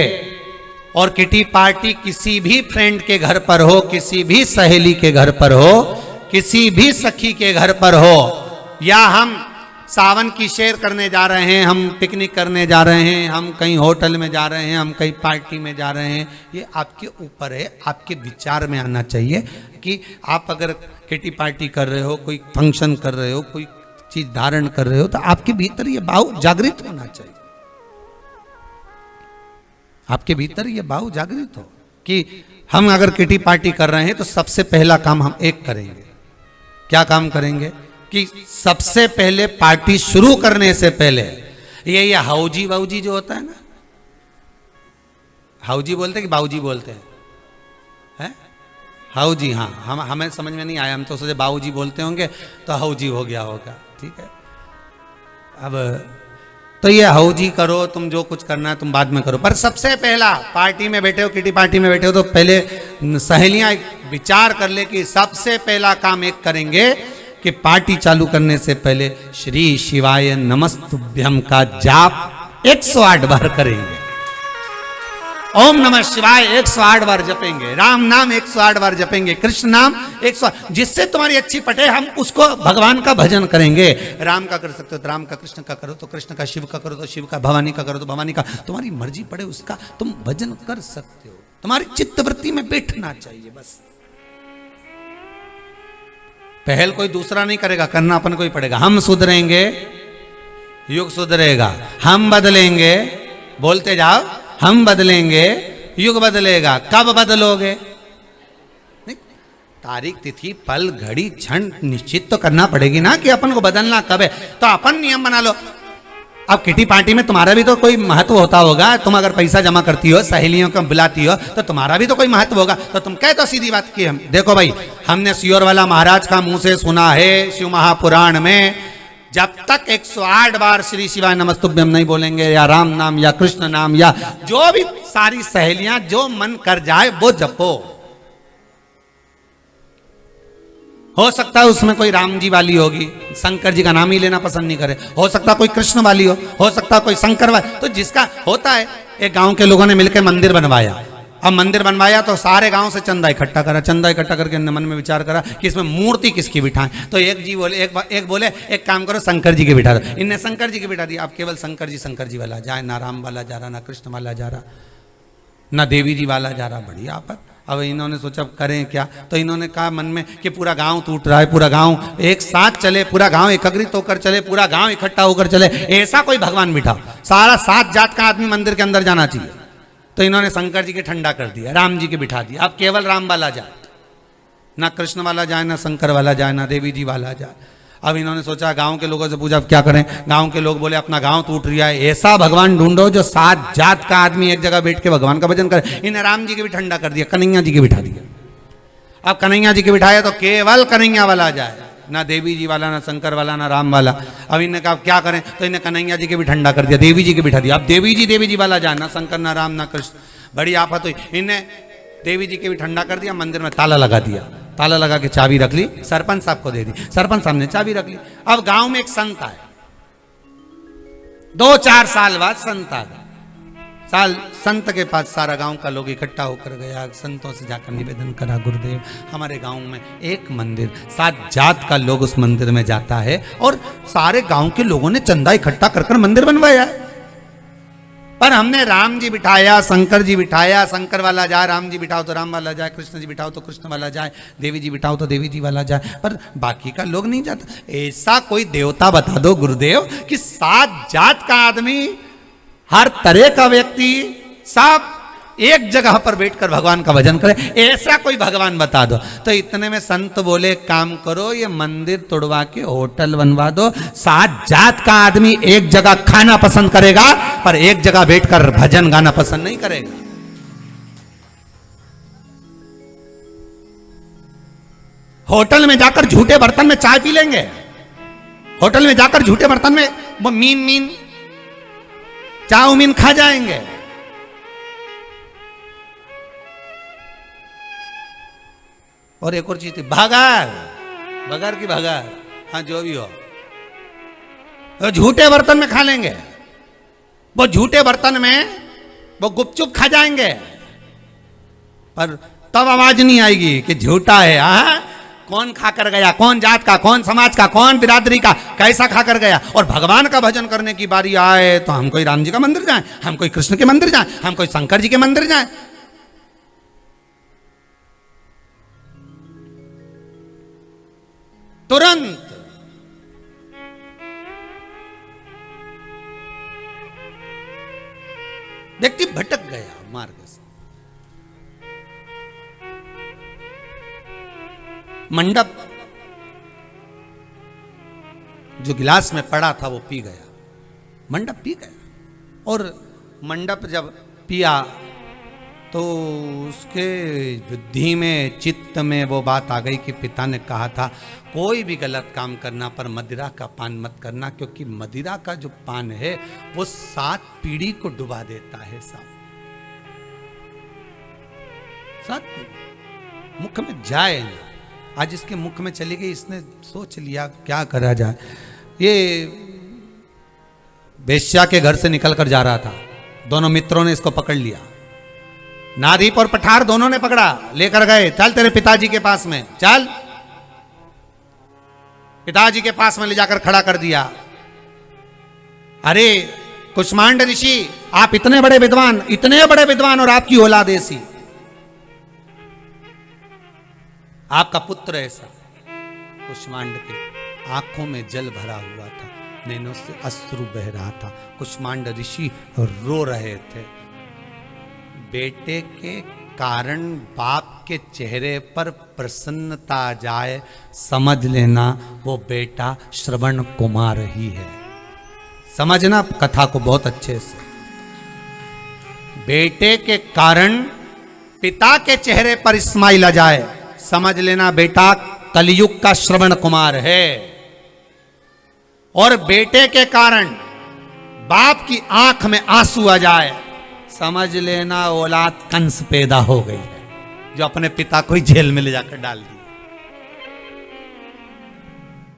A: और किटी पार्टी किसी भी फ्रेंड के घर पर हो, किसी भी सहेली के घर पर हो, किसी भी सखी के घर पर हो, या हम सावन की शेर करने जा रहे हैं, हम पिकनिक करने जा रहे हैं, हम कहीं होटल में जा रहे हैं, हम कहीं पार्टी में जा रहे हैं, ये आपके ऊपर है। आपके विचार में आना चाहिए कि आप अगर किटी पार्टी कर रहे हो, कोई फंक्शन कर रहे हो, कोई चीज धारण कर रहे हो, तो आपके भीतर ये भाव जागृत होना चाहिए। आपके भीतर ये भाव जागृत हो कि हम अगर किटी पार्टी कर रहे हैं तो सबसे पहला काम हम एक करेंगे। क्या काम करेंगे? कि सबसे पहले पार्टी शुरू करने से पहले ये हाउजी बाऊजी जो होता है ना, हाउजी बोलते हैं कि बाऊजी बोलते हैं? हाउजी, हाँ, हमें समझ में नहीं आया, हम तो सोचे बाऊजी बोलते होंगे तो हाउजी हो गया होगा। ठीक है, अब तो ये हाउजी करो, तुम जो कुछ करना है तुम बाद में करो, पर सबसे पहला पार्टी में बैठे हो, किटी पार्टी में बैठे हो, तो पहले सहेलियां विचार कर ले कि सबसे पहला काम एक करेंगे कि पार्टी चालू करने से पहले श्री शिवाय नमस्तुभ्यम का जाप 108 बार करेंगे। ओम नमः शिवाय 108 बार जपेंगे, राम नाम 108 बार जपेंगे, कृष्ण नाम 108, जिससे तुम्हारी अच्छी पटे हम उसको भगवान का भजन करेंगे। राम का कर सकते हो तो राम का, कृष्ण का करो तो कृष्ण का, शिव का करो तो शिव का, भवानी का करो तो भवानी का, तुम्हारी मर्जी पड़े उसका तुम भजन कर सकते हो। तुम्हारी चित्तवृत्ति में बैठना चाहिए बस। पहल कोई दूसरा नहीं करेगा, करना अपन को ही पड़ेगा। हम सुधरेंगे, युग सुधरेगा। हम बदलेंगे, बोलते जाओ, हम बदलेंगे, युग बदलेगा। कब बदलोगे? नहीं, तारीख, तिथि, पल, घड़ी, क्षण निश्चित तो करना पड़ेगी ना कि अपन को बदलना कब है। तो अपन नियम बना लो। अब किटी पार्टी में तुम्हारा भी तो कोई महत्व होता होगा। तुम अगर पैसा जमा करती हो, सहेलियों को बुलाती हो, तो तुम्हारा भी तो कोई महत्व होगा। तो तुम कह तो सीधी बात की, हम देखो भाई, हमने सियोर वाला महाराज का मुंह से सुना है शिव महापुराण में, जब तक 108 बार श्री शिवाय नमस्तुभ्यम नहीं बोलेंगे, या राम नाम या कृष्ण नाम या जो भी सारी सहेलियां जो मन कर जाए वो जपो। हो सकता है उसमें कोई राम जी वाली होगी, शंकर जी का नाम ही लेना पसंद नहीं करे, हो सकता कोई कृष्ण वाली हो सकता कोई शंकर वाली, तो जिसका होता है। एक गांव के लोगों ने मिलकर मंदिर बनवाया। अब मंदिर बनवाया तो सारे गांव से चंदा इकट्ठा करा, चंदा इकट्ठा करके मन में विचार करा कि इसमें मूर्ति किसकी बिठाएं। तो एक जी बोले, एक बोले एक काम करो शंकर जी की बिठा दो। इनने शंकर जी की बिठा दी। अब केवल शंकर जी वाला जाए, ना राम वाला जा रहा, ना कृष्ण वाला जा रहा, ना देवी जी वाला जा रहा। बढ़िया आपत। अब इन्होंने सोचा करें क्या, तो इन्होंने कहा मन में कि पूरा गांव टूट रहा है, पूरा गांव एक साथ चले, पूरा गांव एकत्रित होकर चले, पूरा गांव इकट्ठा होकर चले, ऐसा कोई भगवान बिठा, सारा 7 जात का आदमी मंदिर के अंदर जाना चाहिए। तो इन्होंने शंकर जी के ठंडा कर दिया, राम जी के बिठा दिया। अब केवल राम वाला जाए, ना कृष्ण वाला जाए, ना शंकर वाला जाए, ना देवी जी वाला जाए। अब इन्होंने सोचा गांव के लोगों से पूछा अब क्या करें। गांव के लोग बोले अपना गांव टूट रहा है, ऐसा भगवान ढूंढो जो 7 जात का आदमी एक जगह बैठ के भगवान का भजन करे। इन्हें राम जी के भी ठंडा कर दिया, कन्हैया जी के बिठा दिया। अब कन्हैया जी के बिठाया तो केवल कन्हैया वाला जाए, ना देवी जी वाला, ना शंकर वाला, ना राम वाला। अब इन्हें कहा क्या करें, तो इन्हें कन्हैया जी के भी ठंडा कर दिया, देवी जी के बिठा दिया। अब देवी जी वाला जाए, ना शंकर, ना राम, ना कृष्ण। बड़ी आफत हुई। इन्हें देवी जी के भी ठंडा कर दिया, मंदिर में ताला लगा दिया, ताला लगा के चाबी रख ली, सरपंच साहब को दे दी, सरपंच साहब ने चाबी रख ली। अब गांव में एक संत आए, 2-4 साल बाद संत आ गया। संत के पास सारा गांव का लोग इकट्ठा होकर गया, संतों से जाकर निवेदन करा, गुरुदेव हमारे गांव में एक मंदिर, 7 जात का लोग उस मंदिर में जाता है और सारे गांव के लोगों ने चंदा इकट्ठा कर मंदिर बनवाया है, पर हमने राम जी बिठाया, शंकर जी बिठाया, शंकर वाला जाए, राम जी बिठाओ तो राम वाला जाए, कृष्ण जी बिठाओ तो कृष्ण वाला जाए, देवी जी बिठाओ तो देवी जी वाला जाए, पर बाकी का लोग नहीं जाता। ऐसा कोई देवता बता दो गुरुदेव कि 7 जात का आदमी, हर तरह का व्यक्ति, सब एक जगह पर बैठकर भगवान का भजन करे, ऐसा कोई भगवान बता दो। तो इतने में संत बोले काम करो, ये मंदिर तोड़वा के होटल बनवा दो। 7 जात का आदमी एक जगह खाना पसंद करेगा, पर एक जगह बैठकर भजन गाना पसंद नहीं करेगा। होटल में जाकर झूठे बर्तन में चाय पी लेंगे, होटल में जाकर झूठे बर्तन में वो मीन चाउमीन खा जाएंगे। और एक और चीज थी, बघार की बघार, हाँ जो भी हो, वो झूठे बर्तन में खा लेंगे, वो झूठे बर्तन में वो गुपचुप खा जाएंगे, पर तब आवाज नहीं आएगी कि झूठा है। कौन खाकर गया, कौन जात का, कौन समाज का, कौन बिरादरी का, कैसा खाकर गया। और भगवान का भजन करने की बारी आए तो हम कोई राम जी का मंदिर जाएं, हम कोई कृष्ण के मंदिर जाएं, हम कोई शंकर जी के मंदिर जाएं। तुरंत व्यक्ति भटक गया मार्ग से। मंडप जो गिलास में पड़ा था वो पी गया, मंडप पी गया। और मंडप जब पिया तो उसके बुद्धि में, चित्त में वो बात आ गई कि पिता ने कहा था कोई भी गलत काम करना पर मदिरा का पान मत करना, क्योंकि मदिरा का जो पान है वो 7 पीढ़ी को डुबा देता है। 7 पीढ़ी मुख में जाए ना। आज इसके मुख में चली गई, इसने सोच लिया क्या करा जाए। ये वेश्या के घर से निकल कर जा रहा था, दोनों मित्रों ने इसको पकड़ लिया, नादीप और पठार दोनों ने पकड़ा, लेकर गए, चल तेरे पिताजी के पास में चल। पिताजी के पास में ले जाकर खड़ा कर दिया। अरे कुष्मांड ऋषि, आप इतने बड़े विद्वान, इतने बड़े विद्वान, और आपकी औलाद ऐसी, आपका पुत्र ऐसा। कुष्मांड के आंखों में जल भरा हुआ था, नैनों से अश्रु बह रहा था। कुष्मांड ऋषि रो रहे थे। बेटे के कारण बाप के चेहरे पर प्रसन्नता आ जाए, समझ लेना वो बेटा श्रवण कुमार ही है। समझना कथा को बहुत अच्छे से। बेटे के कारण पिता के चेहरे पर स्माइल आ जाए, समझ लेना बेटा कलयुग का श्रवण कुमार है। और बेटे के कारण बाप की आंख में आंसू आ जाए, समझ लेना औलाद कंस पैदा हो गई है, जो अपने पिता को ही जेल में ले जाकर डाल दिया।